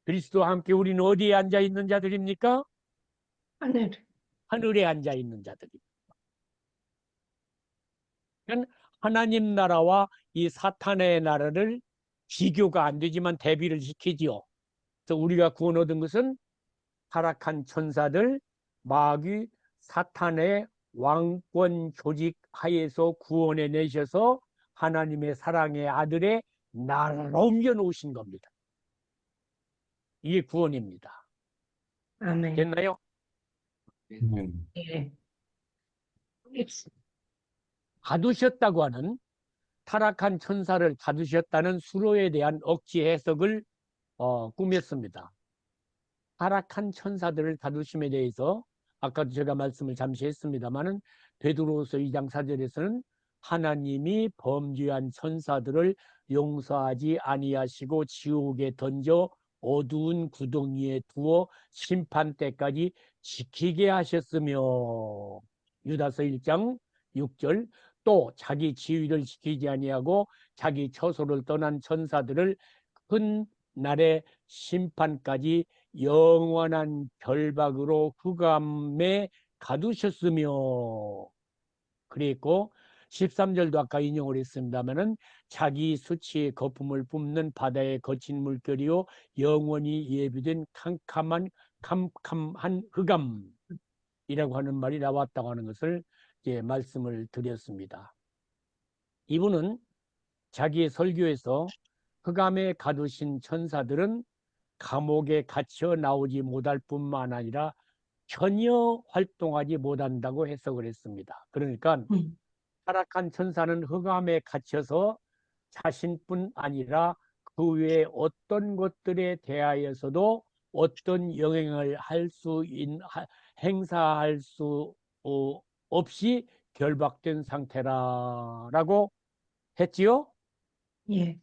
그리스도와 함께 우리는 어디에 앉아 있는 자들입니까? 하늘 하늘에 앉아 있는 자들입니다. 그러니까 하나님 나라와 이 사탄의 나라를 비교가 안 되지만 대비를 시키지요. 그래서 우리가 구원 얻은 것은 타락한 천사들, 마귀, 사탄의 왕권 조직 하에서 구원해 내셔서 하나님의 사랑의 아들의 나라로 옮겨 놓으신 겁니다. 이게 구원입니다. 아멘 됐나요? 예, 예 가두셨다고 하는 타락한 천사를 가두셨다는 수로에 대한 억지 해석을 꾸몄습니다. 타락한 천사들을 가두심에 대해서 아까도 제가 말씀을 잠시 했습니다마는 베드로후서 2장 4절에서는 하나님이 범죄한 천사들을 용서하지 아니하시고 지옥에 던져 어두운 구덩이에 두어 심판 때까지 지키게 하셨으며 유다서 1장 6절 또 자기 지위를 지키지 아니하고 자기 처소를 떠난 천사들을 큰 날의 심판까지 영원한 결박으로 흑암에 가두셨으며 그랬고 13절도 아까 인용을 했습니다마는 자기 수치의 거품을 뿜는 바다의 거친 물결이요 영원히 예비된 캄캄한 흑암이라고 하는 말이 나왔다고 하는 것을 이제 말씀을 드렸습니다. 이분은 자기의 설교에서 흑암에 가두신 천사들은 감옥에 갇혀 나오지 못할 뿐만 아니라 전혀 활동하지 못한다고 해석을 했습니다. 그러니까 타락한 천사는 흑암에 갇혀서 자신뿐 아니라 그 외에 어떤 것들에 대하여서도 어떤 영향을 행사할 수 없이 결박된 상태라고 했지요. 예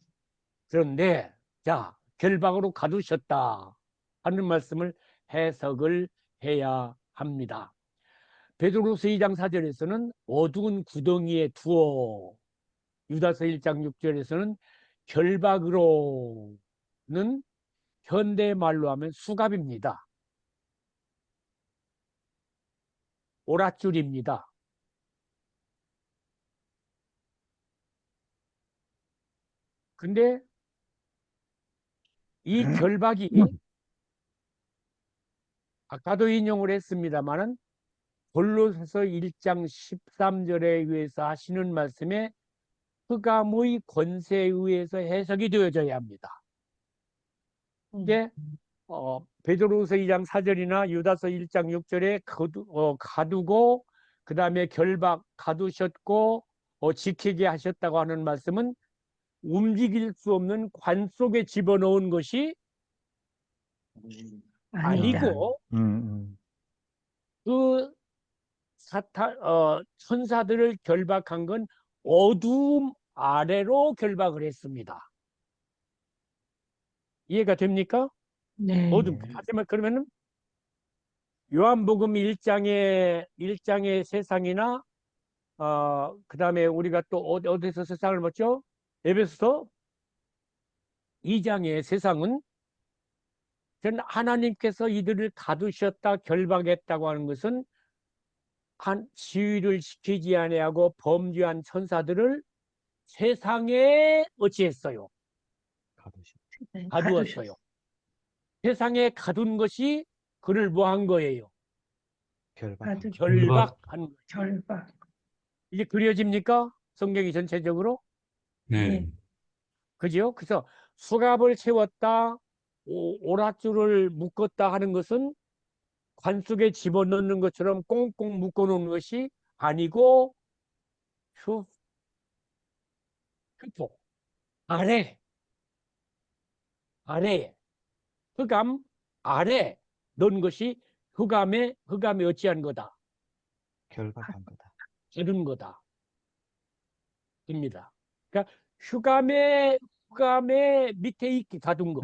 그런데 자 결박으로 가두셨다 하는 말씀을 해석을 해야 합니다. 베드로서 2장 4절에서는 어두운 구덩이에 두어 유다서 1장 6절에서는 결박으로는 현대말로 하면 수갑입니다. 오랏줄입니다. 근데 이 결박이 아까도 인용을 했습니다마는 골로새서 1장 13절에 의해서 하시는 말씀에 흑암의 권세에 의해서 해석이 되어져야 합니다. 이게 베드로후서 2장 4절이나 유다서 1장 6절에 가두고 그 다음에 결박 가두셨고 지키게 하셨다고 하는 말씀은 움직일 수 없는 관 속에 집어넣은 것이 아니다. 아니고 그 천사들을 결박한 건 어두움 아래로 결박을 했습니다. 이해가 됩니까? 네. 어둠. 하지만 그러면은 요한복음 1장의 세상이나 그다음에 우리가 또 어디서 세상을 봤죠? 에베소서 2장의 세상은 전 하나님께서 이들을 가두셨다 결박했다고 하는 것은 한 지위를 지키지 아니하고 범죄한 천사들을 세상에 어찌했어요? 네, 가두었어요. 세상에 가둔 것이 그를 뭐 한 거예요? 결박한 거. 결박한 거예요. 결박. 이게 그려집니까? 성경이 전체적으로? 네. 그죠? 그래서 수갑을 채웠다, 오랏줄을 묶었다 하는 것은 관 속에 집어넣는 것처럼 꽁꽁 묶어놓은 것이 아니고 흑폭 아래 흑암 아래 넣은 것이 흑암에 어찌한 거다? 결박한 거다. 가둔 거다. 입니다. 그러니까 흑암의 밑에 있게 가둔 거.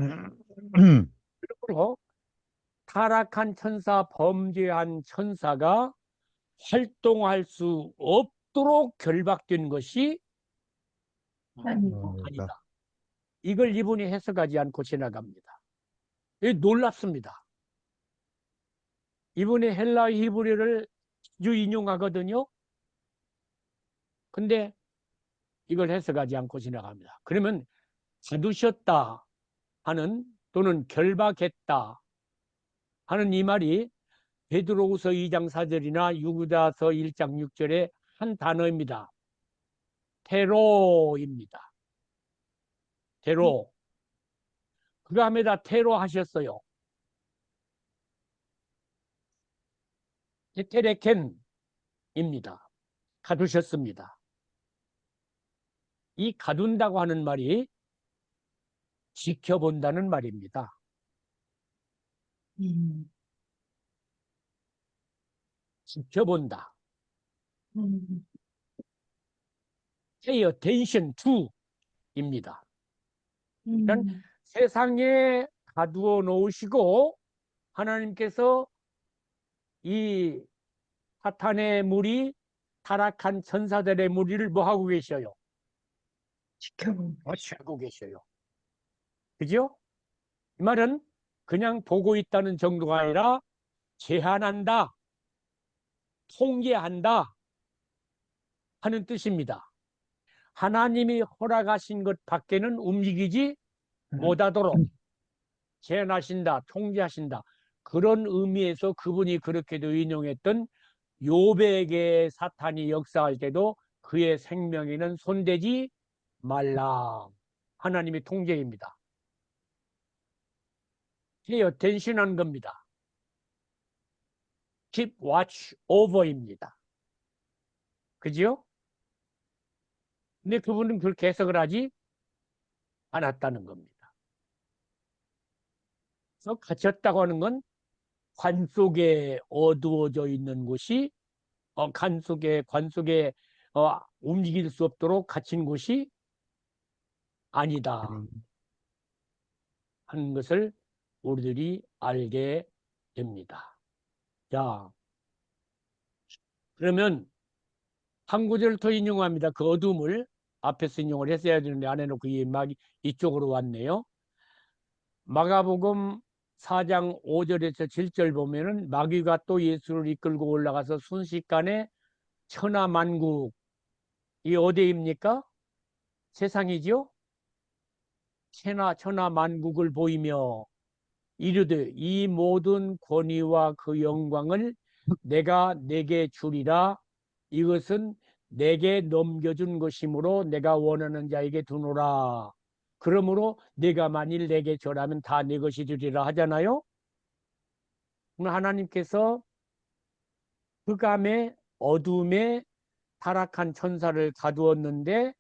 그리고 타락한 천사, 범죄한 천사가 활동할 수 없도록 결박된 것이 아니다. 이걸 이분이 해석하지 않고 지나갑니다. 놀랍습니다. 이분이 헬라 히브리어를 자주 인용하거든요. 근데 이걸 해석하지 않고 지나갑니다. 그러면 가두셨다 하는 또는 결박했다 하는 이 말이 베드로후서 2장 4절이나 유다서 1장 6절의 한 단어입니다. 테로입니다. 테로. 그 다음에다 테로 하셨어요. 테레켄입니다. 가두셨습니다. 이 가둔다고 하는 말이 지켜본다는 말입니다. 지켜본다. Pay attention to입니다. 그러니까 세상에 가두어 놓으시고 하나님께서 이 사탄의 무리, 타락한 천사들의 무리를 뭐 하고 계셔요? 지켜보고 계셔요. 그죠? 이 말은 그냥 보고 있다는 정도가 아니라 제한한다, 통제한다 하는 뜻입니다. 하나님이 허락하신 것 밖에는 움직이지 못하도록 제한하신다, 통제하신다. 그런 의미에서 그분이 그렇게도 인용했던 욥에게 사탄이 역사할 때도 그의 생명에는 손대지 말라. 하나님의 통제입니다. pay attention 한 겁니다. keep watch over입니다. 그죠? 근데 그분은 그렇게 해석을 하지 않았다는 겁니다. 그래서 갇혔다고 하는 건 관 속에 어두워져 있는 곳이 관 속에 움직일 수 없도록 갇힌 곳이 아니다 하는 것을 우리들이 알게 됩니다. 자, 그러면 한 구절을 더 인용합니다. 그 어둠을 앞에서 인용을 했어야 되는데 안 해놓고 막 이쪽으로 왔네요. 마가복음 4장 5절에서 7절 보면은 마귀가 또 예수를 이끌고 올라가서 순식간에 천하만국, 이 어디입니까? 세상이죠? 천하 만국을 보이며 이르되 이 모든 권위와 그 영광을 내가 내게 주리라. 이것은 내게 넘겨준 것이므로 내가 원하는 자에게 두노라. 그러므로 내가 만일 내게 절하면 다 내 것이 되리라 하잖아요. 그럼 하나님께서 흑암의 어둠에 타락한 천사를 가두었는데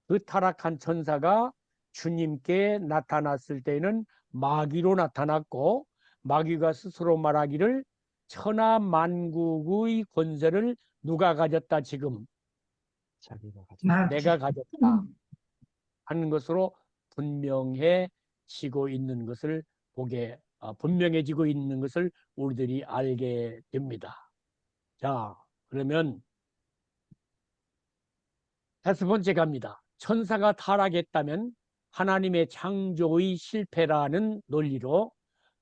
그 타락한 천사가 주님께 나타났을 때는 마귀로 나타났고 마귀가 스스로 말하기를 천하 만국의 권세를 누가 가졌다 지금 자기가 가진 마귀. 내가 가졌다 하는 것으로 분명해지고 있는 것을 분명해지고 있는 것을 우리들이 알게 됩니다. 자, 그러면 다섯 번째 갑니다. 천사가 타락했다면 하나님의 창조의 실패라는 논리로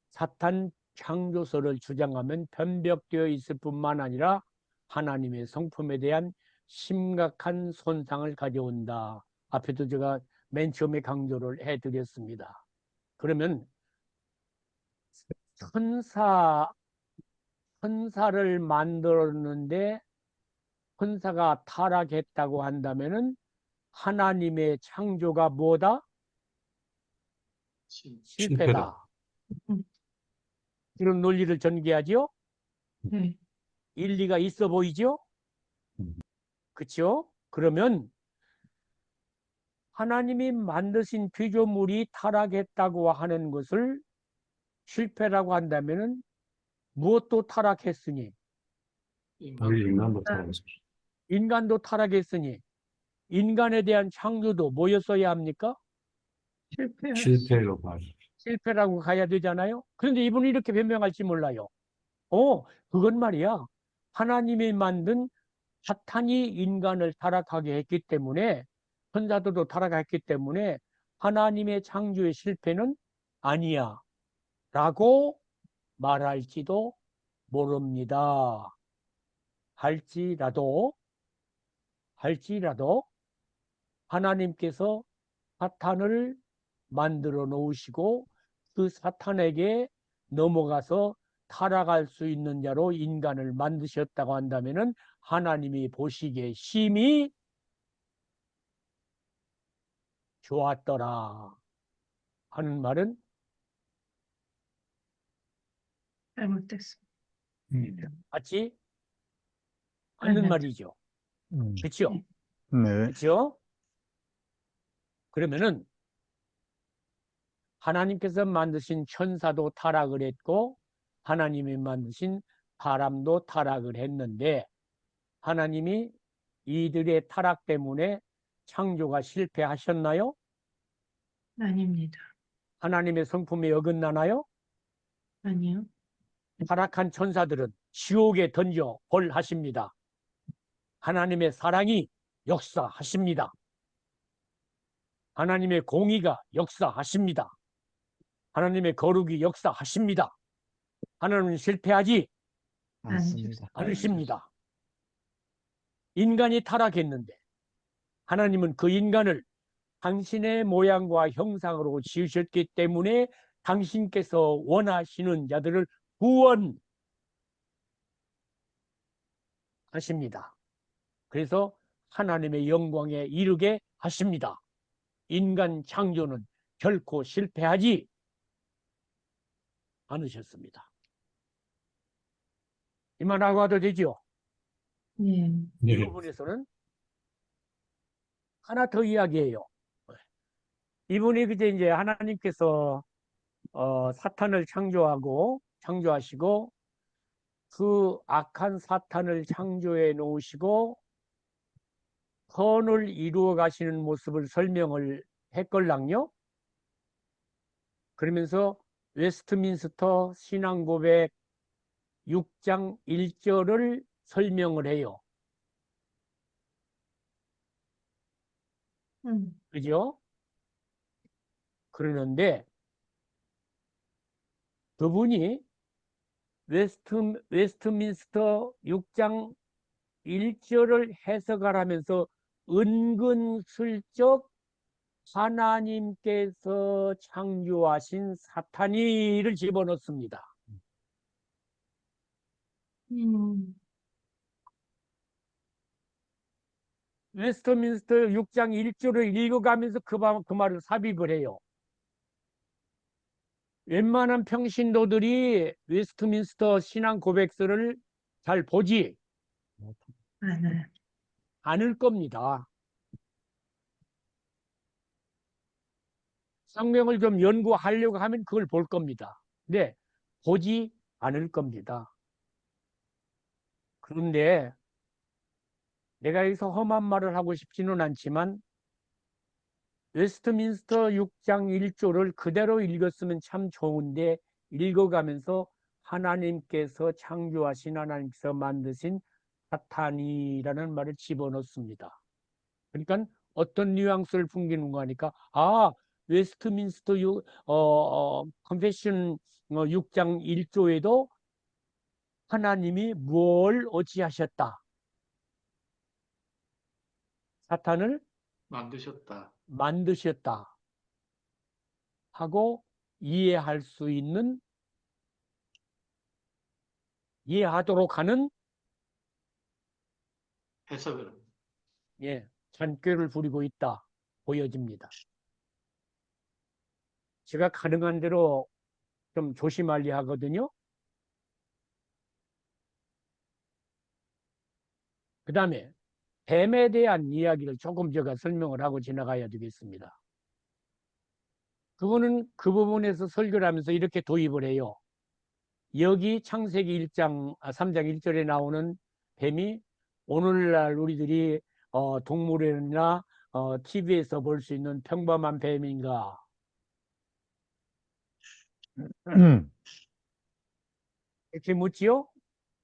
사탄 창조설을 주장하면 변벽되어 있을 뿐만 아니라 하나님의 성품에 대한 심각한 손상을 가져온다. 앞에도 제가 맨 처음에 강조를 해드렸습니다. 그러면 천사를 만들었는데 천사가 타락했다고 한다면은 하나님의 창조가 뭐다? 실패다. 이런 논리를 전개하죠. 네. 일리가 있어 보이죠? 그렇죠? 그러면 하나님이 만드신 피조물이 타락했다고 하는 것을 실패라고 한다면은 무엇도 타락했으니 우리 인간도 타락했습니다. 인간도 타락했으니 인간에 대한 창조도 뭐였어야 합니까? 실패로 봐야죠. 실패라고 가야 되잖아요. 그런데 이분이 이렇게 변명할지 몰라요. 그건 말이야. 하나님이 만든 사탄이 인간을 타락하게 했기 때문에 천사들도 타락했기 때문에 하나님의 창조의 실패는 아니야 라고 말할지도 모릅니다. 할지라도 하나님께서 사탄을 만들어 놓으시고 그 사탄에게 넘어가서 타락할 수 있는 자로 인간을 만드셨다고 한다면은 하나님이 보시기에 심히 좋았더라 하는 말은 잘못됐습니다. 맞지 않는 네. 말이죠. 그렇죠? 네. 그렇죠? 그러면은 하나님께서 만드신 천사도 타락을 했고 하나님이 만드신 사람도 타락을 했는데 하나님이 이들의 타락 때문에 창조가 실패하셨나요? 아닙니다. 하나님의 성품에 어긋나나요? 아니요. 타락한 천사들은 지옥에 던져 벌하십니다. 하나님의 사랑이 역사하십니다. 하나님의 공의가 역사하십니다. 하나님의 거룩이 역사하십니다. 하나님은 실패하지 않습니다. 않으십니다. 인간이 타락했는데 하나님은 그 인간을 당신의 모양과 형상으로 지으셨기 때문에 당신께서 원하시는 자들을 구원하십니다. 그래서 하나님의 영광에 이르게 하십니다. 인간 창조는 결코 실패하지 않으셨습니다. 이만하고 와도 되죠? 예. 이 네. 부분에서는 하나 더 이야기해요. 이분이 이제 하나님께서 사탄을 창조하시고 그 악한 사탄을 창조해 놓으시고 선을 이루어 가시는 모습을 설명을 했걸랑요. 그러면서 웨스트민스터 신앙고백 6장 1절을 설명을 해요. 그죠? 그러는데 그분이 웨스트민스터 6장 1절을 해석을 하면서 은근슬쩍 하나님께서 창조하신 사탄이를 집어넣습니다. 음, 웨스트민스터 6장 1조를 읽어가면서 그 말을 삽입을 해요. 웬만한 평신도들이 웨스트민스터 신앙 고백서를 잘 보지 맞아요. 않을 겁니다. 성경을 좀 연구하려고 하면 그걸 볼 겁니다. 근데 보지 않을 겁니다. 그런데 내가 여기서 험한 말을 하고 싶지는 않지만 웨스트민스터 6장 1조를 그대로 읽었으면 참 좋은데 읽어가면서 하나님께서 창조하신 하나님께서 만드신 사탄이라는 말을 집어넣습니다. 그러니까 어떤 뉘앙스를 풍기는 거니까 웨스트민스터 컨페션 6장 1조에도 하나님이 뭘 어찌하셨다. 사탄을 만드셨다. 만드셨다 하고 이해할 수 있는, 이해하도록 하는 해석을. 잔꾀를 부리고 있다 보여집니다. 제가 가능한 대로 좀 조심하려 하거든요. 그 다음에 뱀에 대한 이야기를 조금 제가 설명을 하고 지나가야 되겠습니다. 그거는 그 부분에서 설교를 하면서 이렇게 도입을 해요. 여기 창세기 3장 1절에 나오는 뱀이 오늘날 우리들이 동물원이나 TV에서 볼 수 있는 평범한 뱀인가? 이렇게 묻지요?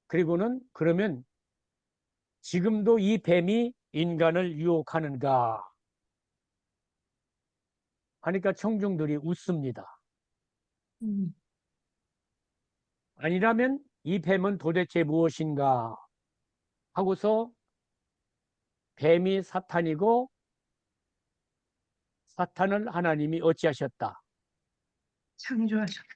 그리고는 그러면 지금도 이 뱀이 인간을 유혹하는가? 하니까 청중들이 웃습니다. 음, 아니라면 이 뱀은 도대체 무엇인가? 하고서 뱀이 사탄이고 사탄을 하나님이 어찌하셨다? 창조하셨다.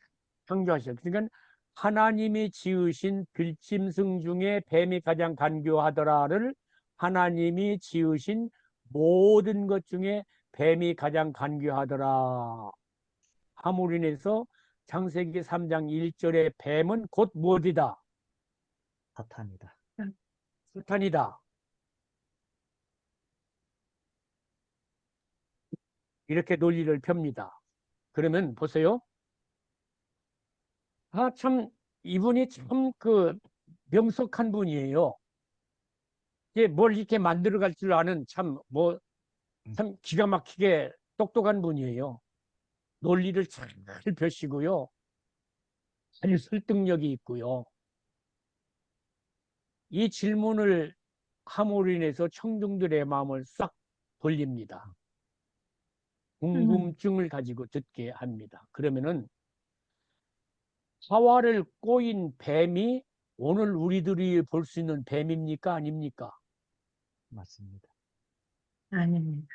창조하셨다. 그러니까 하나님이 지으신 들짐승 중에 뱀이 가장 간교하더라를 하나님이 지으신 모든 것 중에 뱀이 가장 간교하더라 함으로 인해서 창세기 3장 1절의 뱀은 곧 무엇이다? 사탄이다. 사탄이다. 이렇게 논리를 펴니다. 그러면 보세요. 참 이분이 참 명석한 분이에요. 이게 뭘 이렇게 만들어갈 줄 아는 참 기가 막히게 똑똑한 분이에요. 논리를 잘 펴시고요. 아주 설득력이 있고요. 이 질문을 함으로 인해서 청중들의 마음을 싹 돌립니다. 궁금증을 가지고 듣게 합니다. 그러면은 하와를 꼬인 뱀이 오늘 우리들이 볼 수 있는 뱀입니까? 아닙니까? 맞습니다. 아닙니다.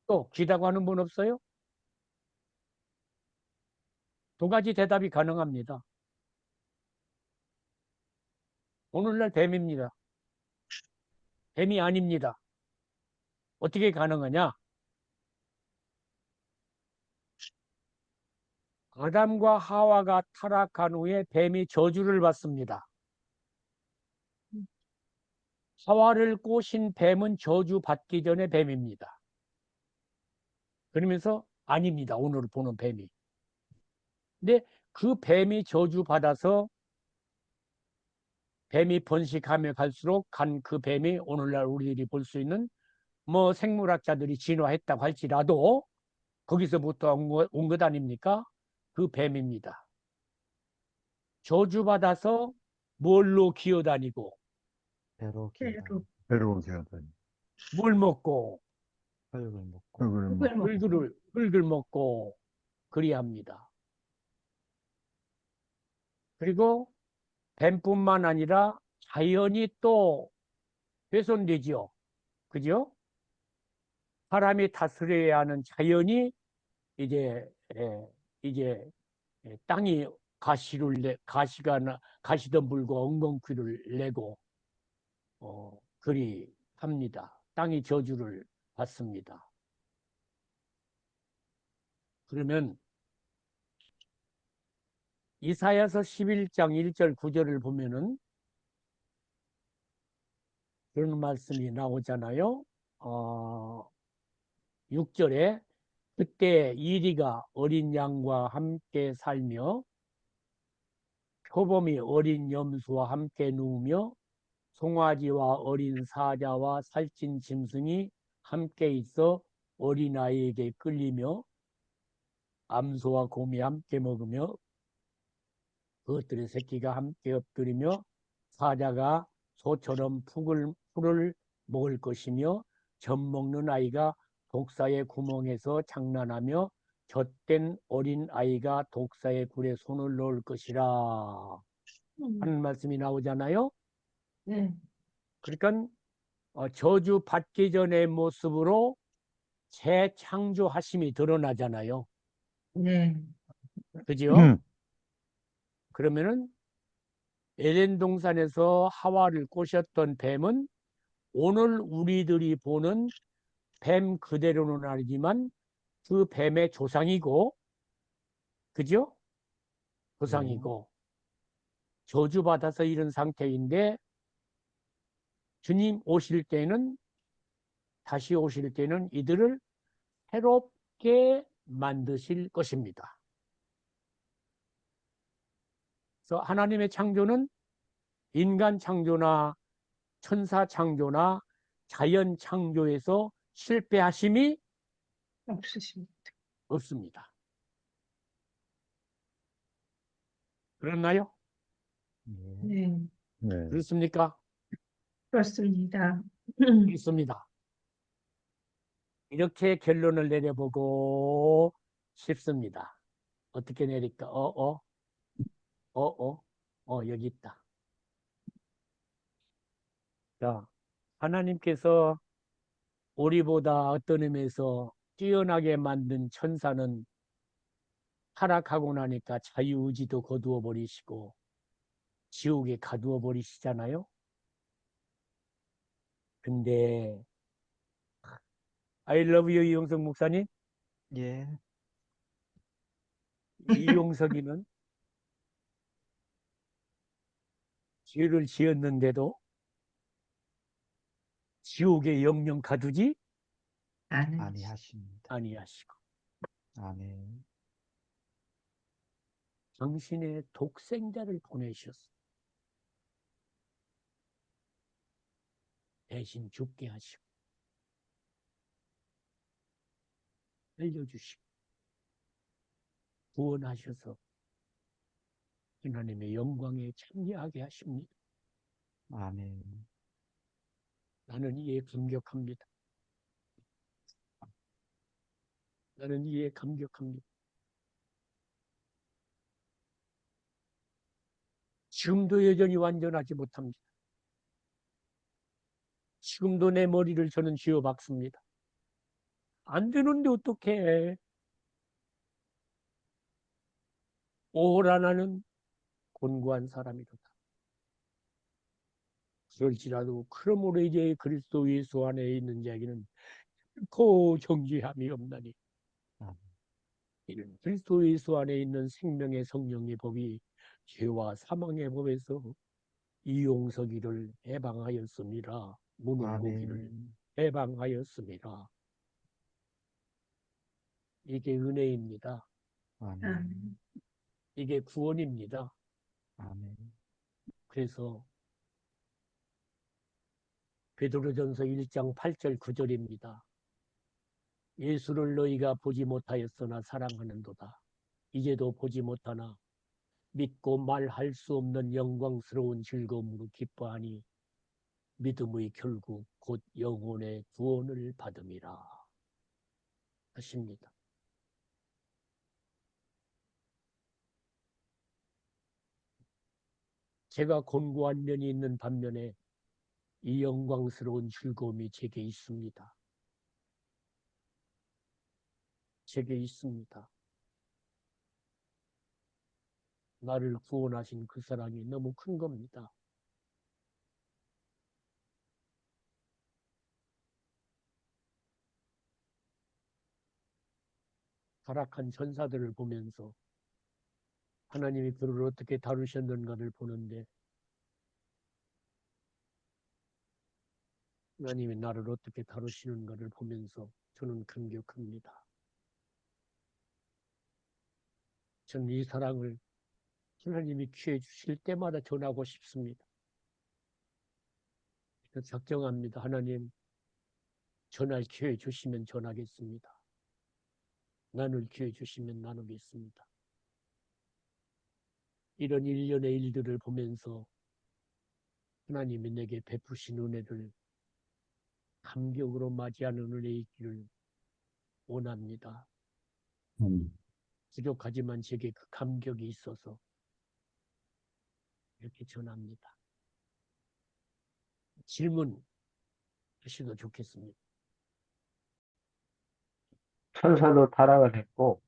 또 기다고 하는 분 없어요? 두 가지 대답이 가능합니다. 오늘날 뱀입니다. 뱀이 아닙니다. 어떻게 가능하냐? 아담과 하와가 타락한 후에 뱀이 저주를 받습니다. 하와를 꼬신 뱀은 저주받기 전에 뱀입니다. 그러면서 아닙니다. 오늘 보는 뱀이. 근데 그 뱀이 저주받아서 뱀이 번식하며 갈수록 그 뱀이 오늘날 우리들이 볼 수 있는 생물학자들이 진화했다고 할지라도 거기서부터 온 것 아닙니까? 그 뱀입니다. 저주받아서 뭘로 기어다니고 배로 배로. 기어다니. 새로운 세상이. 뭘 먹고 흙을 먹고 그걸 뭐 흙을 먹고. 흙을 먹고 그리합니다. 그리고 뱀뿐만 아니라 자연이 또 훼손되지요. 그죠? 사람이 다스려야 하는 자연이 이제 이제 땅이 가시도 물고 엉겅퀴를 내고 그리 합니다. 땅이 저주를 받습니다. 그러면 이사야서 11장 1절 9절을 보면은 그런 말씀이 나오잖아요. 6절에 그때 이리가 어린 양과 함께 살며 표범이 어린 염소와 함께 누우며 송아지와 어린 사자와 살찐 짐승이 함께 있어 어린아이에게 끌리며 암소와 곰이 함께 먹으며 그것들의 새끼가 함께 엎드리며 사자가 소처럼 풀을 먹을 것이며 젖 먹는 아이가 독사의 구멍에서 장난하며 젖된 어린 아이가 독사의 굴에 손을 넣을 것이라 하는 말씀이 나오잖아요. 네. 그러니까 저주 받기 전의 모습으로 재창조하심이 드러나잖아요. 네. 그죠? 그러면은 에덴 동산에서 하와를 꼬셨던 뱀은 오늘 우리들이 보는 뱀 그대로는 아니지만 그 뱀의 조상이고, 그죠? 조상이고 저주받아서 이런 상태인데 주님 오실 때는 다시 오실 때는 이들을 새롭게 만드실 것입니다. 그래서 하나님의 창조는 인간 창조나 천사 창조나 자연 창조에서 실패하심이 없으십니다. 없습니다. 그렇나요? 예. 네. 네. 그렇습니까? 그렇습니다. 그렇습니다. 이렇게 결론을 내려보고 싶습니다. 어떻게 내릴까? 여기 있다. 자, 하나님께서 우리보다 어떤 의미에서 뛰어나게 만든 천사는 타락하고 나니까 자유의지도 거두어 버리시고 지옥에 가두어 버리시잖아요. 근데 I love you 이용석 목사님, 예. 이용석이는 죄를 지었는데도 지옥에 영영 가두지 아니하십니다. 아니하시고 아멘. 당신의 독생자를 보내셨어. 대신 죽게 하시고 살려주시고 구원하셔서 하나님의 영광에 참여하게 하십니다. 아멘. 나는 이에 감격합니다. 나는 이에 감격합니다. 지금도 여전히 완전하지 못합니다. 지금도 내 머리를 저는 쥐어박습니다. 안 되는데 어떡해. 오호라 나는 곤고한 사람이로다. 그럴지라도 그러므로 이제 그리스도 예수 안에 있는 자에게는 그 정죄함이 없나니 아멘. 이는 그리스도 예수 안에 있는 생명의 성령의 법이 죄와 사망의 법에서 이용석이를 해방하였습니다. 문홍고기를 아멘. 해방하였습니다. 이게 은혜입니다. 아멘. 이게 구원입니다. 아멘. 그래서 베드로전서 1장 8절 9절입니다. 예수를 너희가 보지 못하였으나 사랑하는도다. 이제도 보지 못하나 믿고 말할 수 없는 영광스러운 즐거움으로 기뻐하니 믿음의 결국 곧 영혼의 구원을 받음이라 하십니다. 제가 곤고한 면이 있는 반면에 이 영광스러운 즐거움이 제게 있습니다. 제게 있습니다. 나를 구원하신 그 사랑이 너무 큰 겁니다. 타락한 천사들을 보면서 하나님이 그를 어떻게 다루셨는가를 보는데 하나님이 나를 어떻게 다루시는가를 보면서 저는 감격합니다. 저는 이 사랑을 하나님이 취해 주실 때마다 전하고 싶습니다. 작정합니다. 하나님, 전할 기회 주시면 전하겠습니다. 나눌 기회 주시면 나누겠습니다. 이런 일련의 일들을 보면서 하나님이 내게 베푸신 은혜를 감격으로 맞이하는 은혜 있기를 원합니다. 부족하지만 제게 그 감격이 있어서 이렇게 전합니다. 질문 하셔도 좋겠습니다. 천사도 타락을 했고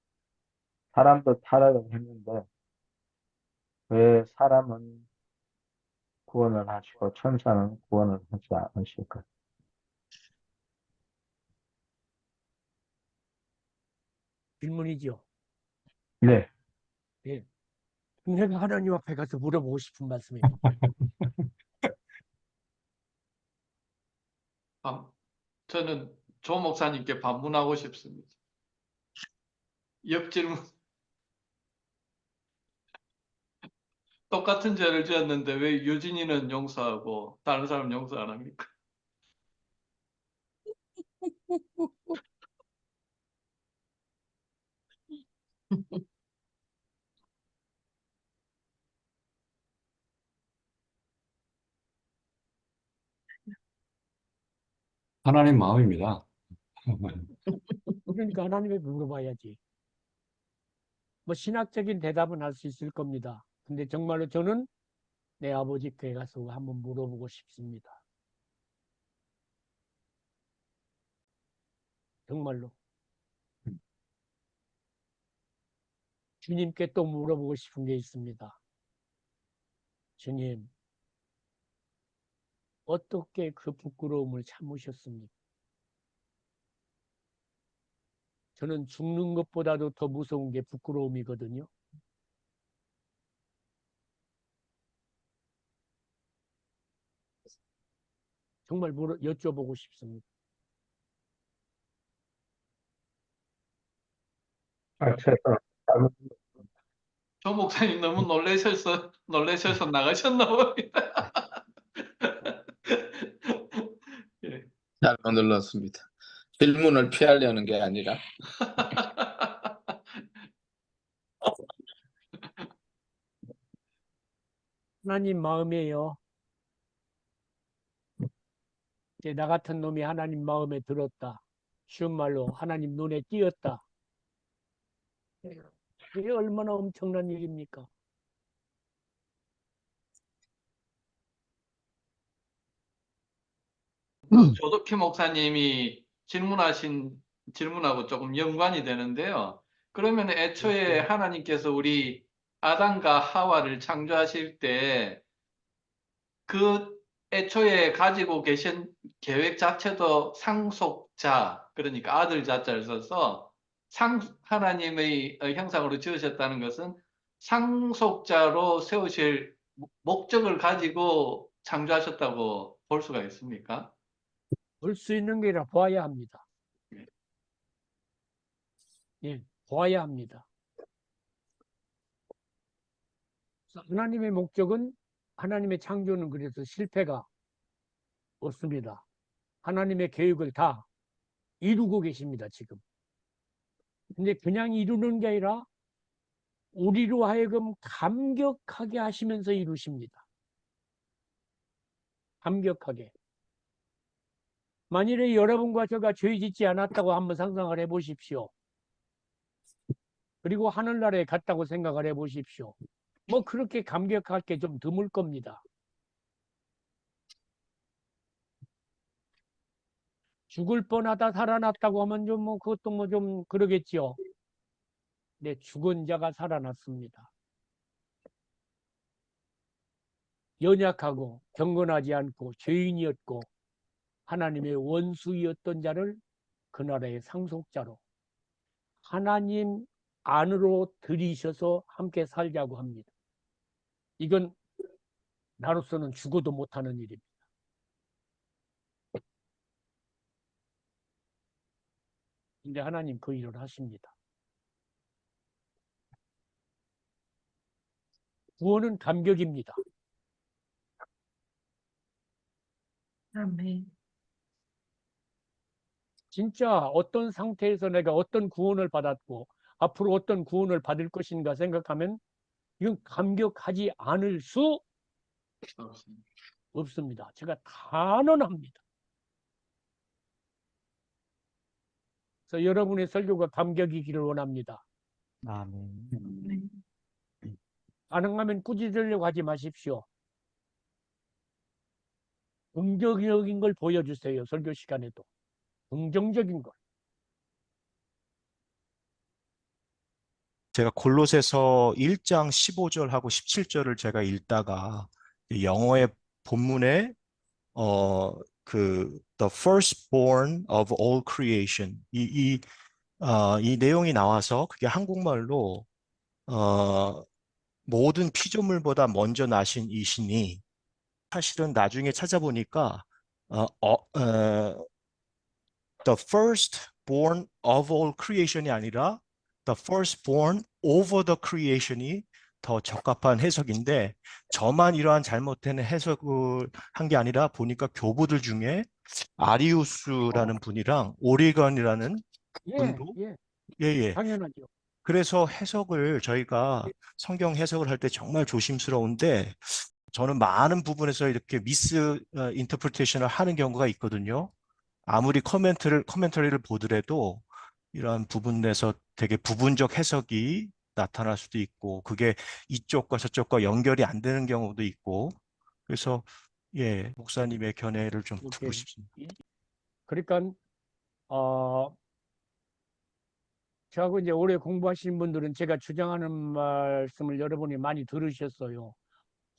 사람도 타락을 했는데 왜 사람은 구원을 하시고 천사는 구원을 하지 않으실까요? 질문이죠. 네. 예. 내가 하나님 앞에 가서 물어보고 싶은 말씀입니다. 저는 조 목사님께 반문하고 싶습니다. 옆질문. 똑같은 죄를 지었는데 왜 유진이는 용서하고 다른 사람 용서 안 합니까? 하나님 마음입니다. 그러니까 하나님에게 물어봐야지. 뭐 신학적인 대답은 할 수 있을 겁니다. 근데 정말로 저는 내 아버지께 가서 한번 물어보고 싶습니다. 정말로. 주님께 또 물어보고 싶은 게 있습니다. 주님, 어떻게 그 부끄러움을 참으셨습니까? 저는 죽는 것보다도 더 무서운 게 부끄러움이거든요. 정말 여쭤보고 싶습니다. 조 목사님 너무 놀라셔서 나가셨나 봅니다. 예. 잘못 눌렀습니다. 질문을 피하려는 게 아니라 하나님 마음이에요. 나 같은 놈이 하나님 마음에 들었다. 쉬운 말로 하나님 눈에 띄었다. 그게 얼마나 엄청난 일입니까? 조덕희 목사님이 질문하고 조금 연관이 되는데요. 그러면 애초에 하나님께서 우리 아담과 하와를 창조하실 때 그 애초에 가지고 계신 계획 자체도 상속자, 그러니까 아들 자자를 써서 하나님의 형상으로 지으셨다는 것은 상속자로 세우실 목적을 가지고 창조하셨다고 볼 수가 있습니까? 볼 수 있는 게 아니라 봐야 합니다. 예, 봐야 합니다. 하나님의 목적은 하나님의 창조는 그래서 실패가 없습니다. 하나님의 계획을 다 이루고 계십니다, 지금. 근데 그냥 이루는 게 아니라 우리로 하여금 감격하게 하시면서 이루십니다. 감격하게. 만일에 여러분과 제가 죄 짓지 않았다고 한번 상상을 해보십시오. 그리고 하늘나라에 갔다고 생각을 해보십시오. 뭐 그렇게 감격할 게 좀 드물 겁니다. 죽을 뻔하다 살아났다고 하면 좀 뭐 그것도 뭐 좀 그러겠지요. 네, 죽은 자가 살아났습니다. 연약하고 경건하지 않고 죄인이었고 하나님의 원수이었던 자를 그 나라의 상속자로 하나님 안으로 들이셔서 함께 살자고 합니다. 이건 나로서는 죽어도 못하는 일입니다. 근데 하나님 그 일을 하십니다. 구원은 감격입니다. 아멘. 진짜 어떤 상태에서 내가 어떤 구원을 받았고 앞으로 어떤 구원을 받을 것인가 생각하면 이건 감격하지 않을 수 없습니다. 제가 단언합니다. 그래서 여러분의 설교가 감격이기를 원합니다. 아멘. 아멘. 가능하면 꾸짖으려고 하지 마십시오. 긍정적인 걸 보여주세요. 설교 시간에도. 긍정적인 걸. 제가 골로새서 1장 15절하고 17절을 제가 읽다가 영어의 본문에 the firstborn of all creation 이 내용이 나와서 그게 한국말로 모든 피조물보다 먼저 나신 이시니 사실은 나중에 찾아보니까 the firstborn of all creation이 아니라 the firstborn over the creation이 더 적합한 해석인데 저만 이러한 잘못된 해석을 한 게 아니라 보니까 교부들 중에 아리우스라는 분이랑 오리건이라는 예, 분도 예, 예예. 당연하죠. 그래서 해석을 저희가 성경 해석을 할 때 정말 조심스러운데 저는 많은 부분에서 이렇게 미스 인터프리테이션을 하는 경우가 있거든요. 아무리 커멘터리를 보더라도 이러한 부분에서 되게 부분적 해석이 나타날 수도 있고 그게 이쪽과 저쪽과 연결이 안 되는 경우도 있고 그래서 예, 목사님의 견해를 좀 듣고 이렇게 싶습니다. 그러니까 저하고 이제 오래 공부하신 분들은 제가 주장하는 말씀을 여러분이 많이 들으셨어요.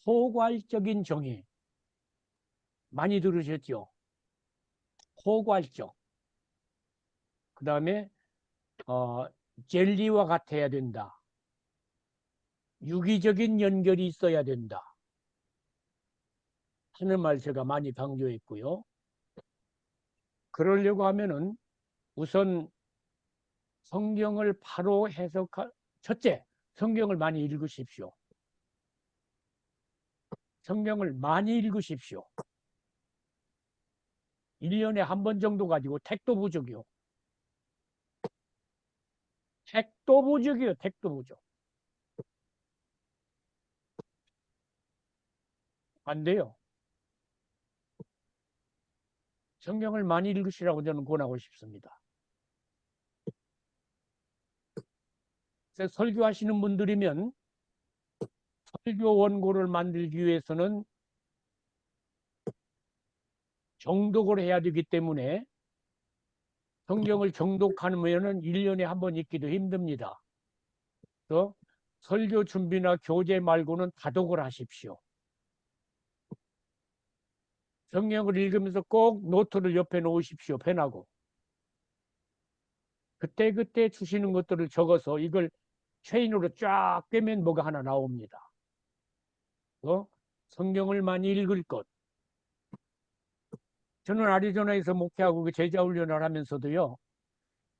포괄적인 정의 많이 들으셨죠? 포괄적. 그 다음에 젤리와 같아야 된다. 유기적인 연결이 있어야 된다. 하는 말 제가 많이 강조했고요. 그러려고 하면은 우선 성경을 바로 첫째, 성경을 많이 읽으십시오. 성경을 많이 읽으십시오. 1년에 한 번 정도 가지고 택도 부족이요. 택도 부족이요. 택도 부족. 안 돼요. 성경을 많이 읽으시라고 저는 권하고 싶습니다. 그래서 설교하시는 분들이면 설교 원고를 만들기 위해서는 정독을 해야 되기 때문에 성경을 정독하면은 1년에 한 번 읽기도 힘듭니다. 그래서 설교 준비나 교재 말고는 다독을 하십시오. 성경을 읽으면서 꼭 노트를 옆에 놓으십시오. 펜하고. 그때그때 주시는 것들을 적어서 이걸 체인으로 쫙 빼면 뭐가 하나 나옵니다. 성경을 많이 읽을 것. 저는 아리조나에서 목회하고 그 제자 훈련을 하면서도요.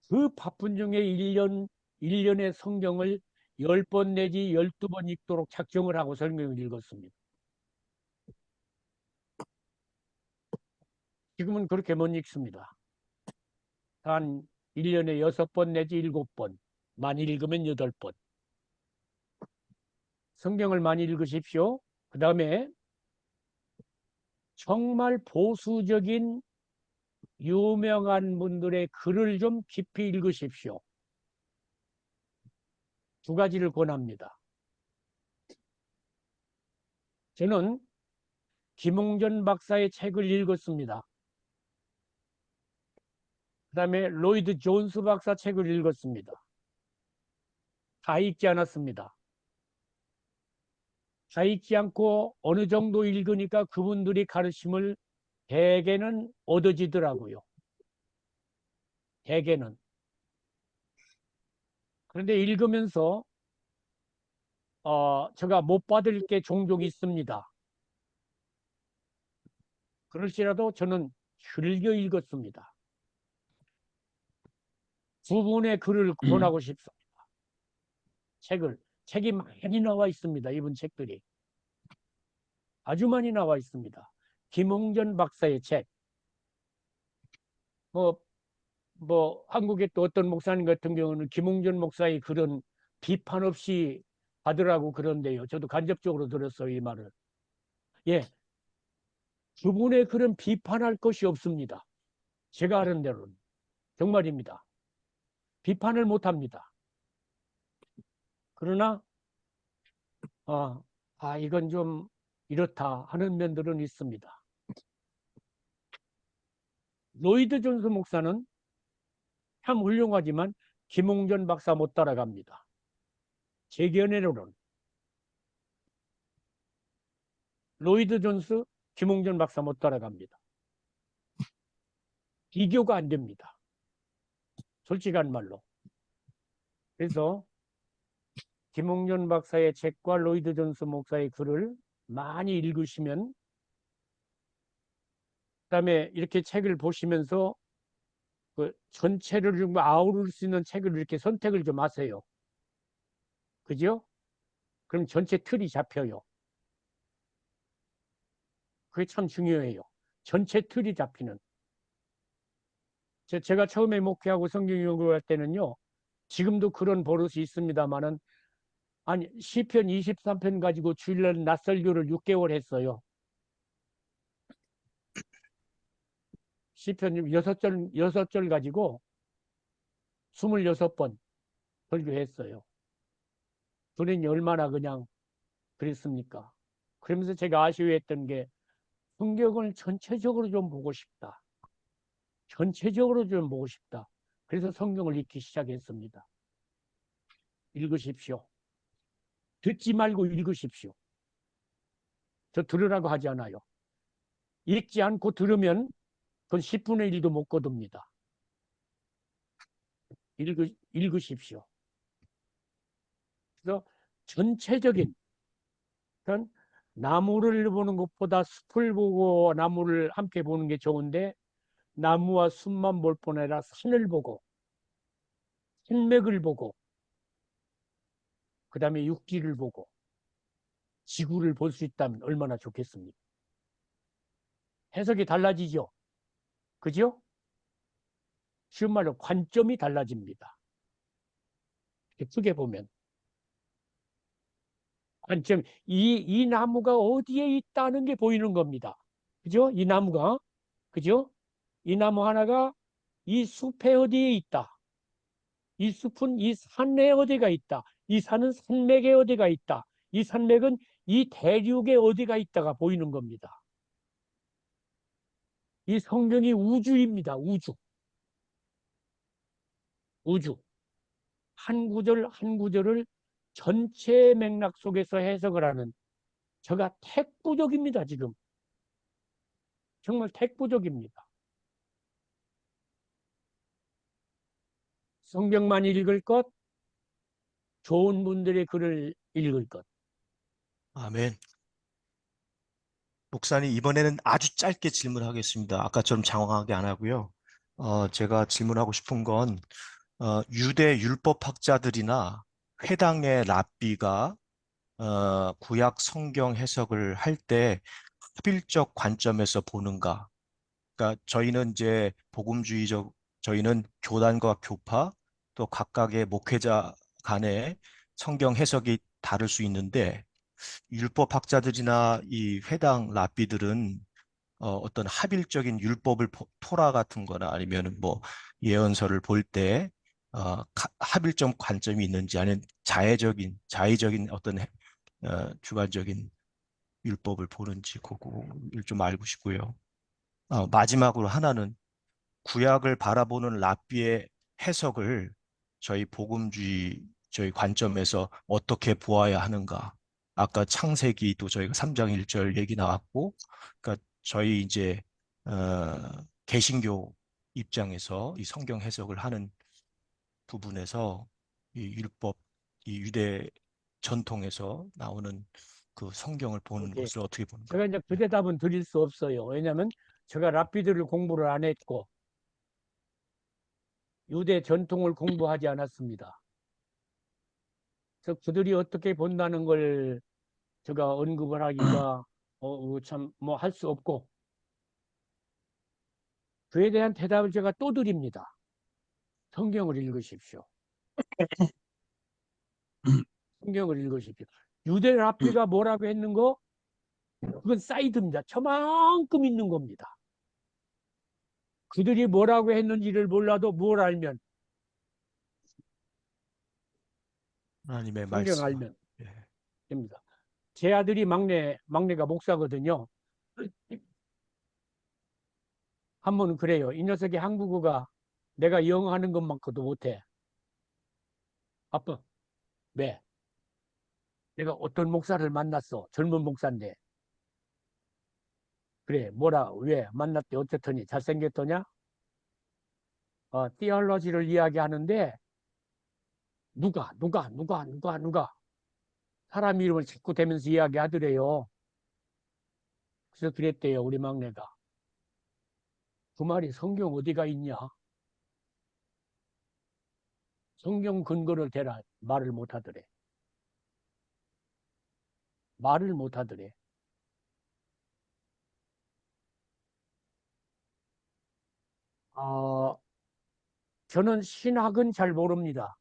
그 바쁜 중에 1년에 성경을 10번 내지 12번 읽도록 작정을 하고 성경을 읽었습니다. 지금은 그렇게 못 읽습니다. 한 1년에 6번 내지 7번, 많이 읽으면 8번. 성경을 많이 읽으십시오. 그 다음에 정말 보수적인 유명한 분들의 글을 좀 깊이 읽으십시오. 두 가지를 권합니다. 저는 김홍전 박사의 책을 읽었습니다. 그다음에 로이드 존스 박사 책을 읽었습니다. 다 읽지 않았습니다. 다 읽지 않고 어느 정도 읽으니까 그분들이 가르침을 대개는 얻어지더라고요. 대개는. 그런데 읽으면서 제가 못 받을 게 종종 있습니다. 그럴지라도 저는 즐겨 읽었습니다. 두 분의 글을 권하고 싶습니다. 책이 많이 나와 있습니다. 이분 책들이. 아주 많이 나와 있습니다. 김홍전 박사의 책. 한국의 또 어떤 목사님 같은 경우는 김홍전 목사의 글은 비판 없이 받으라고 그런데요. 저도 간접적으로 들었어요, 이 말을. 예. 그분의 글은 비판할 것이 없습니다. 제가 아는 대로는. 정말입니다. 비판을 못 합니다. 그러나, 이건 좀 이렇다 하는 면들은 있습니다. 로이드 존스 목사는 참 훌륭하지만 김홍전 박사 못 따라갑니다. 제 견해로는. 로이드 존스, 김홍전 박사 못 따라갑니다. 비교가 안 됩니다. 솔직한 말로. 그래서 김홍전 박사의 책과 로이드 존스 목사의 글을 많이 읽으시면, 그다음에 이렇게 책을 보시면서 그 전체를 좀 아우를 수 있는 책을 이렇게 선택을 좀 하세요. 그죠? 그럼 전체 틀이 잡혀요. 그게 참 중요해요. 전체 틀이 잡히는. 제가 처음에 목회하고 성경 연구할 때는요, 지금도 그런 버릇이 있습니다만은, 시편 23편 가지고 주일날 낮설교를 6개월 했어요. 시편 6절 가지고 26번 설교했어요. 그러니 얼마나 그냥 그랬습니까? 그러면서 제가 아쉬워했던 게 성경을 전체적으로 좀 보고 싶다. 전체적으로 좀 보고 싶다. 그래서 성경을 읽기 시작했습니다. 읽으십시오. 듣지 말고 읽으십시오. 저 들으라고 하지 않아요. 읽지 않고 들으면 그건 10분의 1도 못 거둡니다. 읽으십시오. 그래서 전체적인, 나무를 보는 것보다 숲을 보고 나무를 함께 보는 게 좋은데, 나무와 숲만 볼 뿐 아니라 산을 보고, 산맥을 보고, 그 다음에 육지를 보고, 지구를 볼 수 있다면 얼마나 좋겠습니까? 해석이 달라지죠? 그죠? 쉬운 말로 관점이 달라집니다. 이렇게 크게 보면. 관점, 이 나무가 어디에 있다는 게 보이는 겁니다. 그죠? 이 나무가, 그죠? 이 나무 하나가 이 숲에 어디에 있다. 이 숲은 이 산에 어디가 있다. 이 산은 산맥에 어디가 있다. 이 산맥은 이 대륙에 어디가 있다가 보이는 겁니다. 이 성경이 우주입니다. 우주. 우주. 한 구절 한 구절을 전체 맥락 속에서 해석을 하는, 제가 택부족입니다. 지금. 정말 택부족입니다. 성경만 읽을 것, 좋은 분들의 글을 읽을 것. 아멘. 목사님, 이번에는 아주 짧게 질문하겠습니다. 아까처럼 장황하게 안 하고요. 제가 질문하고 싶은 건, 유대 율법학자들이나 회당의 랍비가 구약 성경 해석을 할 때 합일적 관점에서 보는가? 그러니까 저희는 이제 복음주의적, 저희는 교단과 교파, 또 각각의 목회자 간의 성경 해석이 다를 수 있는데, 율법학자들이나 이 회당 랍비들은 어떤 합일적인 율법을 토라 같은 거나 아니면 뭐 예언서를 볼 때 합일적 관점이 있는지, 아니면 자의적인 어떤 주관적인 율법을 보는지 그거를 좀 알고 싶고요. 마지막으로 하나는 구약을 바라보는 랍비의 해석을 저희 복음주의 저희 관점에서 어떻게 보아야 하는가. 아까 창세기도 저희가 3장 1절 얘기 나왔고, 그러니까 저희 이제 개신교 입장에서 이 성경 해석을 하는 부분에서 이 율법, 이 유대 전통에서 나오는 그 성경을 보는 예. 것을 어떻게 보는가. 제가 이제 그 대답은 드릴 수 없어요. 왜냐하면 제가 랍비들을 공부를 안 했고 유대 전통을 공부하지 않았습니다. 그래서 그들이 어떻게 본다는 걸 제가 언급을 하기가 참 뭐 할 수 없고, 그에 대한 대답을 제가 또 드립니다. 성경을 읽으십시오. 성경을 읽으십시오. 유대 랍비가 뭐라고 했는 거? 그건 사이드입니다. 저만큼 있는 겁니다. 그들이 뭐라고 했는지를 몰라도 뭘 알면, 하나님의 성경 말씀. 알면 예. 됩니다. 제 아들이 막내가 목사거든요. 한 번은 그래요. 이 녀석이 한국어가 내가 영어 하는 것만큼도 못해. 아빠, 왜? 내가 어떤 목사를 만났어. 젊은 목사인데. 그래, 뭐라, 왜? 만났대. 어쨌더니 잘생겼더냐? 티얼러지를 이야기하는데 누가 사람 이름을 자꾸 대면서 이야기하더래요. 그래서 그랬대요, 우리 막내가. 그 말이 성경 어디가 있냐? 성경 근거를 대라. 말을 못하더래. 말을 못하더래. 저는 신학은 잘 모릅니다.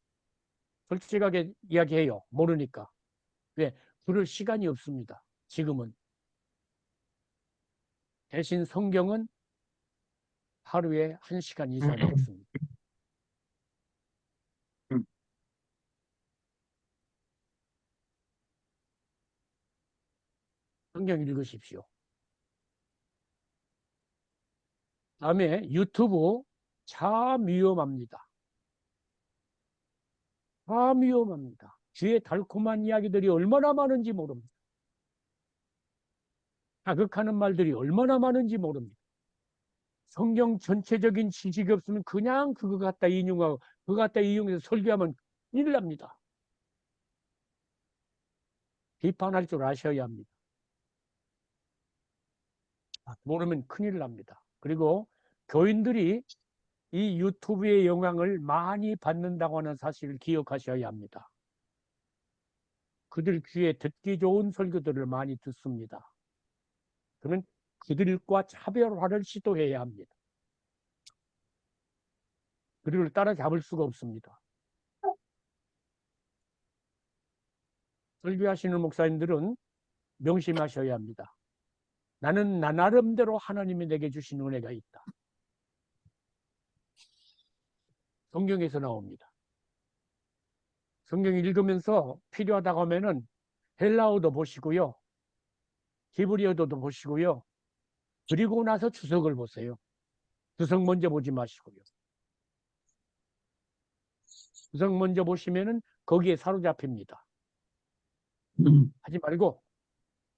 솔직하게 이야기해요. 모르니까. 왜? 들을 시간이 없습니다. 지금은. 대신 성경은 하루에 1시간 이상 읽습니다. 성경 읽으십시오. 다음에 유튜브 참 위험합니다. 참 위험합니다. 귀에 달콤한 이야기들이 얼마나 많은지 모릅니다. 자극하는 말들이 얼마나 많은지 모릅니다. 성경 전체적인 지식이 없으면 그냥 그거 갖다 인용하고 그거 갖다 이용해서 설교하면 큰일 납니다. 비판할 줄 아셔야 합니다. 모르면 큰일 납니다. 그리고 교인들이 이 유튜브의 영향을 많이 받는다고 하는 사실을 기억하셔야 합니다. 그들 귀에 듣기 좋은 설교들을 많이 듣습니다. 그러면 그들과 차별화를 시도해야 합니다. 그들을 따라잡을 수가 없습니다. 설교하시는 목사님들은 명심하셔야 합니다. 나는 나 나름대로 하나님이 내게 주신 은혜가 있다. 성경에서 나옵니다. 성경 읽으면서 필요하다고 하면은 헬라어도 보시고요. 히브리어도 보시고요. 그리고 나서 주석을 보세요. 주석 먼저 보지 마시고요. 주석 먼저 보시면은 거기에 사로잡힙니다. 하지 말고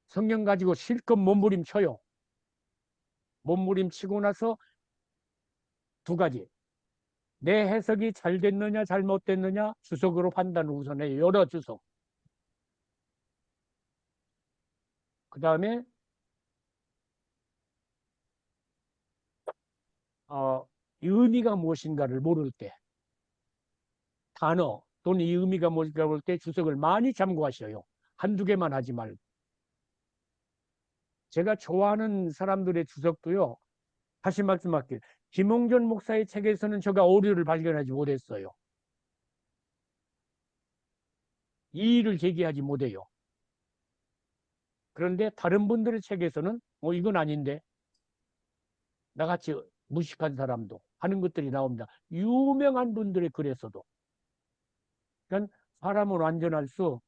성경 가지고 실컷 몸부림쳐요. 몸부림치고 나서 두 가지. 내 해석이 잘 됐느냐 잘못됐느냐 주석으로 판단을 우선해요. 여러 주석. 그 다음에 이 의미가 무엇인가를 모를 때 단어 또는 이 의미가 무엇인가 모를 때 주석을 많이 참고하셔요. 한두 개만 하지 말고. 제가 좋아하는 사람들의 주석도요. 다시 말씀할게요. 김홍전 목사의 책에서는 제가 오류를 발견하지 못했어요. 이의를 제기하지 못해요. 그런데 다른 분들의 책에서는 이건 아닌데 나같이 무식한 사람도 하는 것들이 나옵니다. 유명한 분들의 글에서도. 그러니까 사람은 완전할 수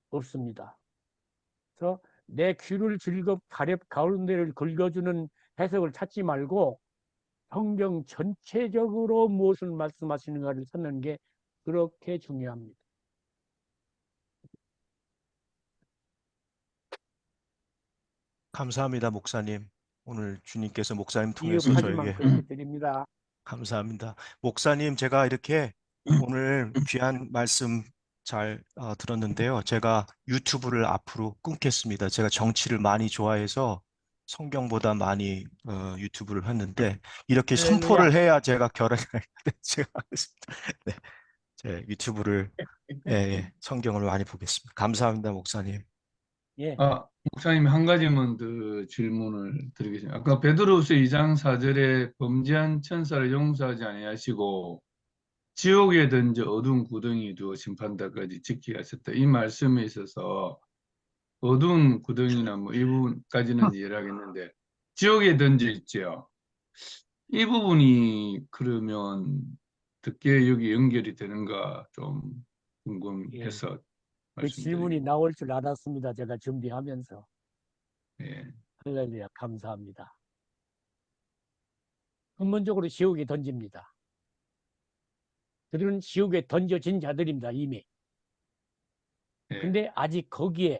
없습니다. 그래서 내 귀를 가운데를 긁어주는 해석을 찾지 말고 성경 전체적으로 무엇을 말씀하시는가를 찾는 게 그렇게 중요합니다. 감사합니다, 목사님. 오늘 주님께서 목사님 통해서 이업하지만 저에게 그렇게 드립니다. 감사합니다. 목사님, 제가 이렇게 오늘 귀한 말씀 잘 들었는데요. 제가 유튜브를 앞으로 끊겠습니다. 제가 정치를 많이 좋아해서 성경보다 많이 유튜브를 했는데 이렇게 할렐루야. 선포를 해야 제가 결혼을 제가 하겠습니다. 네, 제 유튜브를 성경을 많이 보겠습니다. 감사합니다, 목사님. 예, 목사님 한 가지만 더 질문을 드리겠습니다. 아까 베드로후서 2장 4절에 범죄한 천사를 용서하지 아니하시고 지옥에 던져 어두운 구덩이에 두어 심판다까지 지키게 하셨다. 이 말씀에 있어서 어두운 구덩이나 뭐 이 부분까지는 이해를 하겠는데 지옥에 던져 있죠. 이 부분이 그러면 어떻게 여기 연결이 되는가 좀 궁금해서 그 질문이 말씀드립니다. 나올 줄 알았습니다. 제가 준비하면서. 예. 할렐루야, 감사합니다. 근본적으로 지옥에 던집니다. 그들은 지옥에 던져진 자들입니다, 이미. 예. 근데 아직 거기에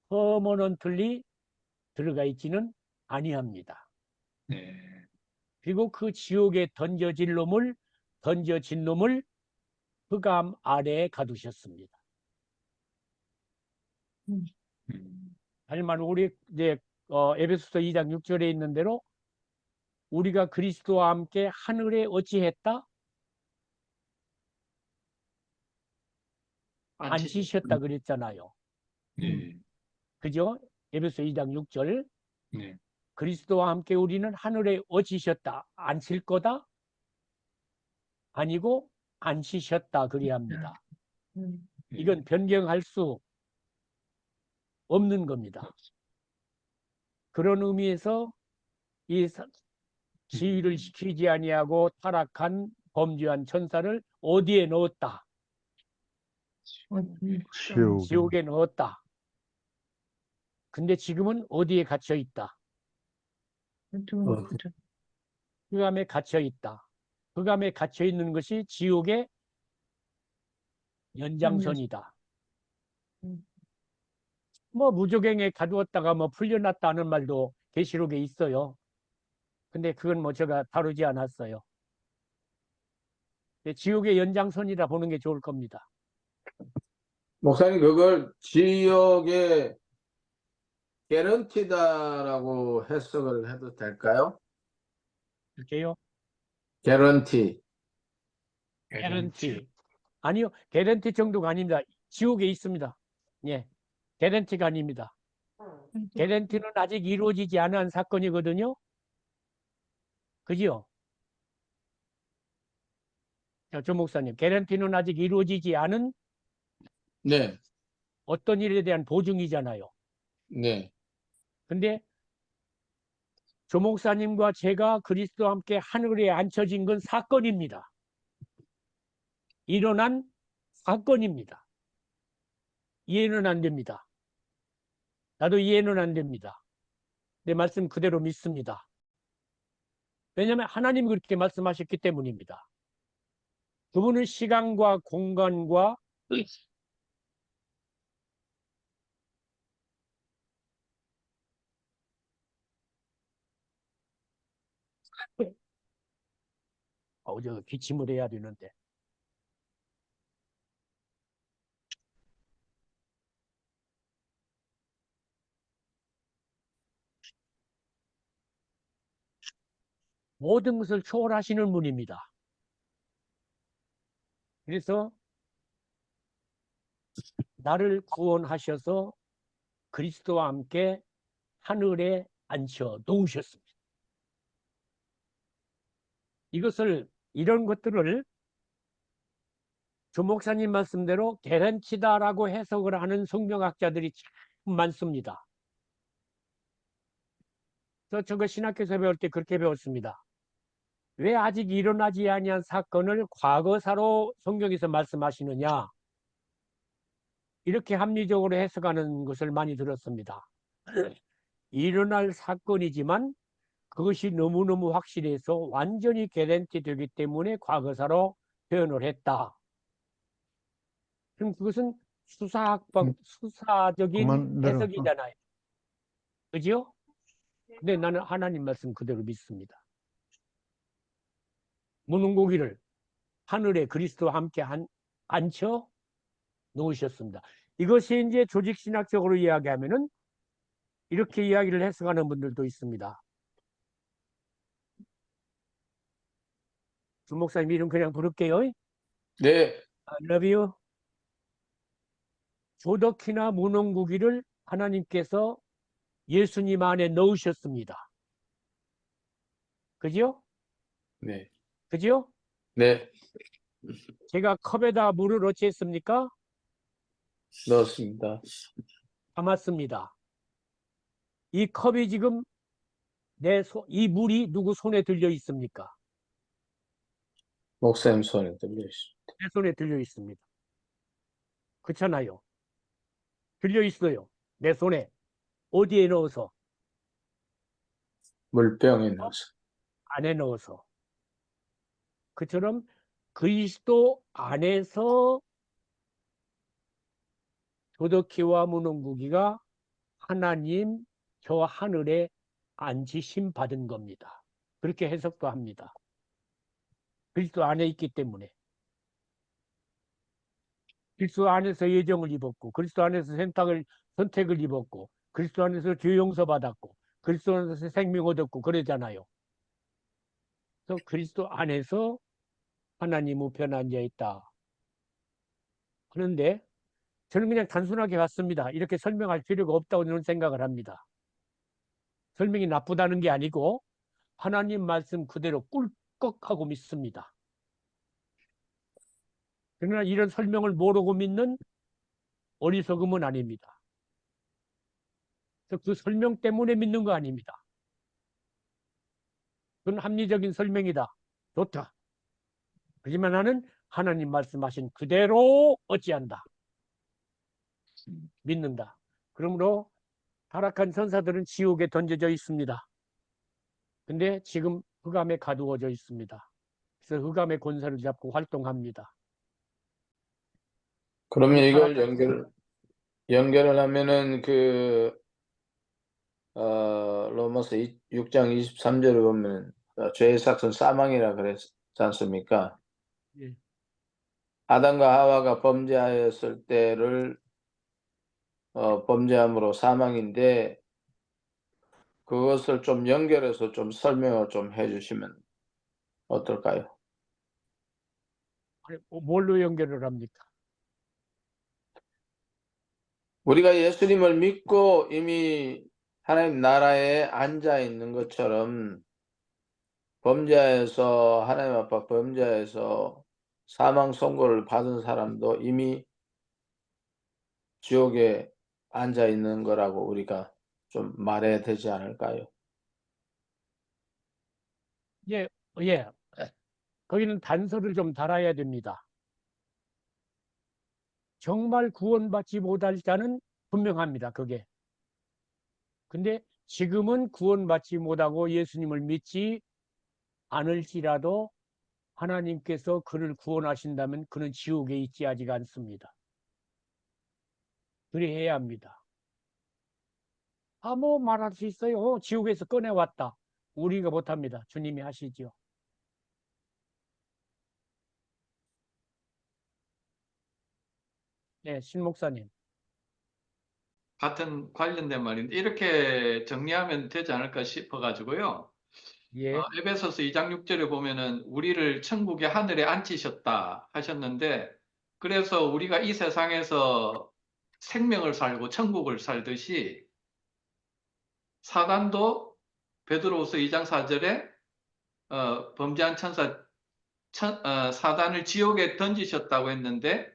퍼머넌틀리 들어가 있지는 아니합니다. 예. 그리고 그 지옥에 던져진 놈을 흑암 아래에 가두셨습니다. 음. 다시 말해 우리 이제 에베소서 2장 6절에 있는 대로 우리가 그리스도와 함께 하늘에 어찌했다? 앉히셨다 그랬잖아요. 예. 그죠? 에베소 2장 6절. 예. 그리스도와 함께 우리는 하늘에 어찌셨다. 앉힐 거다? 아니고 앉히셨다 그래야 합니다. 이건 변경할 수 없는 겁니다. 그런 의미에서 이 지위를 지키지 아니하고 타락한 범죄한 천사를 어디에 넣었다? 지옥에 넣었다. 근데 지금은 어디에 갇혀 있다? 흑암에 갇혀 있다. 흑암에 갇혀 있는 것이 지옥의 연장선이다. 뭐 무적행에 가두었다가 뭐 풀려났다 하는 말도 계시록에 있어요. 근데 그건 뭐 제가 다루지 않았어요. 지옥의 연장선이라 보는 게 좋을 겁니다. 목사님, 그걸 지역의 개런티다라고 해석을 해도 될까요? 이렇게요. 개런티. 개런티. 아니요. 개런티 정도가 아닙니다. 지옥에 있습니다. 예. 개런티가 아닙니다. 개런티는 아직 이루어지지 않은 사건이거든요. 그죠? 자, 조 목사님, 개런티는 아직 이루어지지 않은 네, 어떤 일에 대한 보증이잖아요. 네, 근데 조 목사님과 제가 그리스도와 함께 하늘에 앉혀진 건 사건입니다. 일어난 사건입니다. 이해는 안 됩니다. 나도 이해는 안 됩니다. 내 말씀 그대로 믿습니다. 왜냐하면 하나님이 그렇게 말씀하셨기 때문입니다. 그분은 시간과 공간과 저 기침을 해야 되는데. 모든 것을 초월하시는 분입니다. 그래서 나를 구원하셔서 그리스도와 함께 하늘에 앉혀 놓으셨습니다. 이런 것들을 조 목사님 말씀대로 개런티다라고 해석을 하는 성경학자들이 참 많습니다. 저거 신학교에서 배울 때 그렇게 배웠습니다. 왜 아직 일어나지 아니한 사건을 과거사로 성경에서 말씀하시느냐? 이렇게 합리적으로 해석하는 것을 많이 들었습니다. 일어날 사건이지만 그것이 너무너무 확실해서 완전히 개렌티 되기 때문에 과거사로 표현을 했다. 그럼 그것은 수사적인 그만 내려. 해석이잖아요. 그죠? 근데 나는 하나님 말씀 그대로 믿습니다. 무는 고기를 하늘에 그리스도와 함께 앉혀 놓으셨습니다. 이것이 이제 조직신학적으로 이야기하면은 이렇게 이야기를 해석하는 분들도 있습니다. 주 목사님 이름 그냥 부를게요. 네, I love you. 조덕이나 무는 고기를 하나님께서 예수님 안에 넣으셨습니다. 그죠? 네, 그죠? 네, 제가 컵에다 물을 어찌했습니까? 넣었습니다. 담았습니다. 이 컵이 지금 이 물이 누구 손에 들려 있습니까? 목사님 손에 들려 있습니다. 내 손에 들려 있습니다. 그렇잖아요. 들려 있어요. 내 손에. 어디에 넣어서? 물병에 넣어서. 안에 넣어서. 그처럼 그리스도 안에서 도덕기와 무농구기가 하나님 저 하늘에 앉으심 받은 겁니다. 그렇게 해석도 합니다. 그리스도 안에 있기 때문에. 그리스도 안에서 예정을 입었고, 그리스도 안에서 선택을 입었고, 그리스도 안에서 죄 용서 받았고, 그리스도 안에서 생명 얻었고 그러잖아요. 그래서 그리스도 안에서 하나님 우편에 앉아 있다. 그런데 저는 그냥 단순하게 봤습니다. 이렇게 설명할 필요가 없다고 저는 생각을 합니다. 설명이 나쁘다는 게 아니고 하나님 말씀 그대로 꿀꺽하고 믿습니다. 그러나 이런 설명을 모르고 믿는 어리석음은 아닙니다. 그래서 그 설명 때문에 믿는 거 아닙니다. 그건 합리적인 설명이다. 좋다. 하지만 나는 하나님 말씀하신 그대로 어찌한다. 믿는다. 그러므로 타락한 천사들은 지옥에 던져져 있습니다. 근데 지금 흑암에 가두어져 있습니다. 그래서 흑암의 권세를 잡고 활동합니다. 그러면 이걸 타락한 연결을 하면은 로마서 6장 23절에 보면 죄의 삭은 사망이라 그랬지 않습니까? 예. 아담과 하와가 범죄하였을 때를 범죄함으로 사망인데 그것을 좀 연결해서 좀 설명을 좀 해주시면 어떨까요? 아니, 뭘로 연결을 합니까? 우리가 예수님을 믿고 이미 하나님 나라에 앉아 있는 것처럼 범죄하여서 하나님 앞에 범죄하여서 사망 선고를 받은 사람도 이미 지옥에 앉아 있는 거라고 우리가 좀 말해야 되지 않을까요? 예. 거기는 단서를 좀 달아야 됩니다. 정말 구원받지 못할 자는 분명합니다. 그게. 근데 지금은 구원받지 못하고 예수님을 믿지 않을지라도 하나님께서 그를 구원하신다면 그는 지옥에 있지 아직 않습니다. 그래야 합니다. 뭐 말할 수 있어요. 지옥에서 꺼내왔다. 우리가 못합니다. 주님이 하시죠. 네, 신 목사님. 같은 관련된 말인데 이렇게 정리하면 되지 않을까 싶어가지고요. 예, 에베소서 2장 6절에 보면은 우리를 천국의 하늘에 앉히셨다 하셨는데 그래서 우리가 이 세상에서 생명을 살고 천국을 살듯이 사단도 베드로후서 2장 4절에 범죄한 사단을 지옥에 던지셨다고 했는데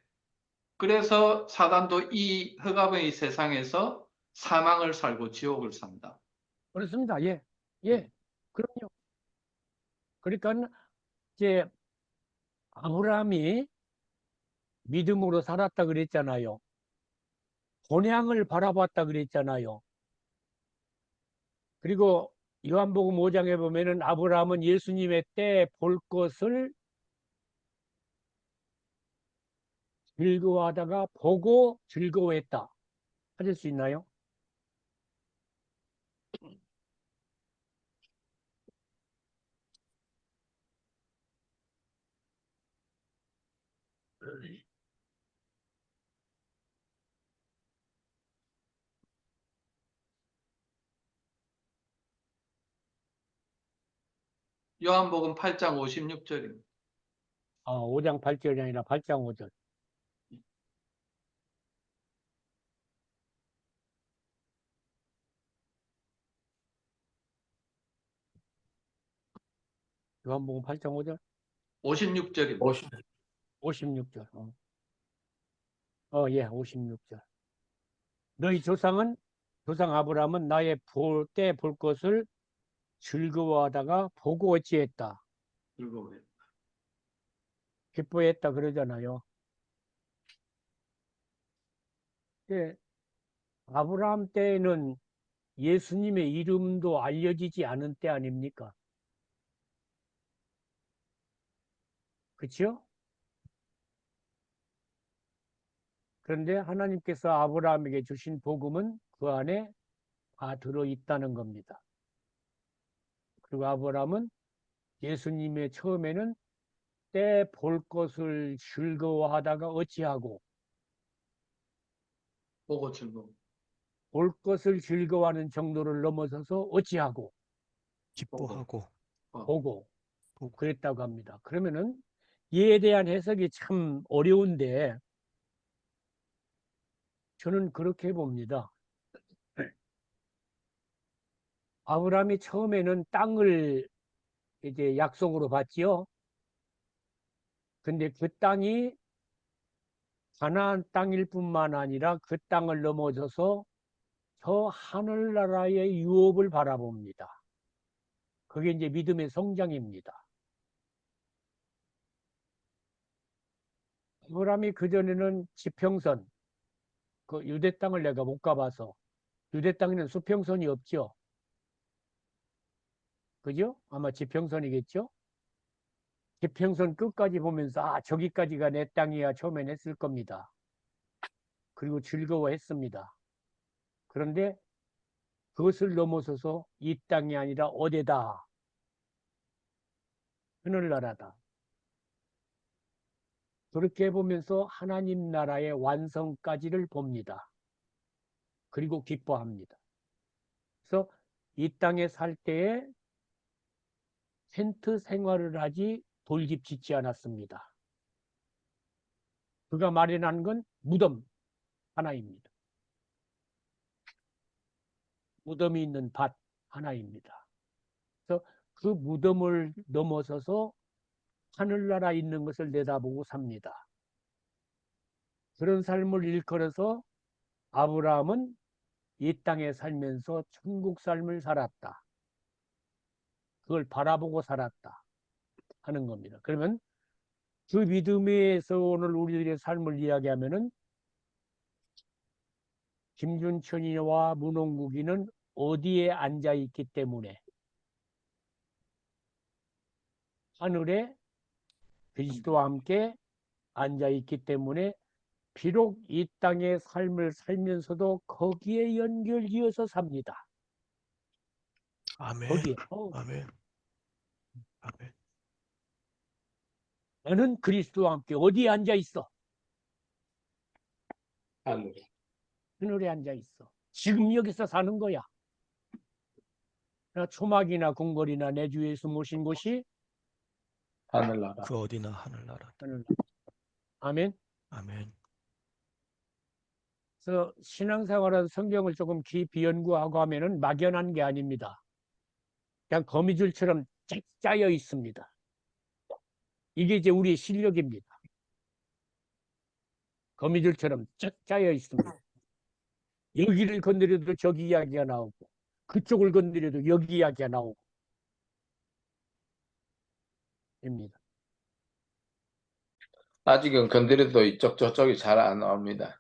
그래서 사단도 이 흑암의 세상에서 사망을 살고 지옥을 산다. 그렇습니다. 예, 그럼요. 그러니까 이제 아브라함이 믿음으로 살았다 그랬잖아요. 본향을 바라봤다 그랬잖아요. 그리고 요한복음 5장에 보면은 아브라함은 예수님의 때 볼 것을 즐거워하다가 보고 즐거워했다. 찾을 수 있나요? 요한복음 8장 56절입니다. 5장 8절이 아니라 8장 5절. 요한복음 8장 5절? 56절입니다. 56절. 예, 56절. 너희 조상 아브라함은 나의 때 볼 것을 즐거워하다가 보고 어찌했다. 즐거워요. 기뻐했다 그러잖아요. 근데 아브라함 때에는 예수님의 이름도 알려지지 않은 때 아닙니까? 그렇죠? 그런데 하나님께서 아브라함에게 주신 복음은 그 안에 다 들어있다는 겁니다. 그리고 아브라함은 예수님의 처음에는 때 볼 것을 즐거워하다가 어찌하고 보고 즐거워. 볼 것을 즐거워하는 정도를 넘어서서 어찌하고 기뻐하고 보고 보고. 그랬다고 합니다. 그러면은 이에 대한 해석이 참 어려운데 저는 그렇게 봅니다. 아브라함이 처음에는 땅을 이제 약속으로 받지요. 근데 그 땅이 가나안 땅일 뿐만 아니라 그 땅을 넘어서서 저 하늘나라의 유업을 바라봅니다. 그게 이제 믿음의 성장입니다. 아브라함이 그전에는 지평선, 그 유대 땅을 내가 못 가봐서 유대 땅에는 수평선이 없죠. 그죠? 아마 지평선이겠죠? 지평선 끝까지 보면서 저기까지가 내 땅이야 처음엔 했을 겁니다. 그리고 즐거워했습니다. 그런데 그것을 넘어서서 이 땅이 아니라 어디다? 하늘나라다. 그렇게 보면서 하나님 나라의 완성까지를 봅니다. 그리고 기뻐합니다. 그래서 이 땅에 살 때에 텐트 생활을 하지 돌집 짓지 않았습니다. 그가 마련한 건 무덤 하나입니다. 무덤이 있는 밭 하나입니다. 그래서 그 무덤을 넘어서서 하늘나라 있는 것을 내다보고 삽니다. 그런 삶을 일컬어서 아브라함은 이 땅에 살면서 천국 삶을 살았다. 그걸 바라보고 살았다 하는 겁니다. 그러면 그 믿음에서 오늘 우리들의 삶을 이야기하면은 김준천이와 문홍국이는 어디에 앉아 있기 때문에 하늘에 그리스도와 함께 앉아 있기 때문에 비록 이 땅의 삶을 살면서도 거기에 연결지어서 삽니다. 아멘. 거기에. 아멘. 아멘. 너는 그리스도와 함께 어디에 앉아 있어? 하늘에. 하늘에 앉아 있어. 지금 여기서 사는 거야. 초막이나 궁궐이나 내 주 예수 모신 곳이 하늘나라. 그 어디나 하늘나라. 하늘나라. 아멘. 아멘. 그래서 신앙생활은 성경을 조금 깊이 연구하고 하면은 막연한 게 아닙니다. 그냥 거미줄처럼 쫙 짜여 있습니다. 이게 이제 우리의 실력입니다. 거미줄처럼 쫙 짜여 있습니다. 여기를 건드려도 저기 이야기가 나오고 그쪽을 건드려도 여기 이야기가 나오고 입니다. 아직은 건드려도 이쪽 저쪽이 잘 안 나옵니다.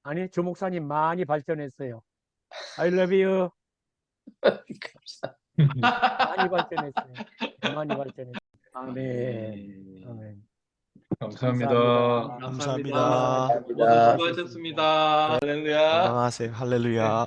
아니, 조 목사님 많이 발전했어요. I love you. 감사합니다. 많이 발전했어요. 많이 발전했어요. 아멘. 아멘. 감사합니다. 감사합니다. 모두 수고하셨습니다. 할렐루야. 건강하세요. 할렐루야.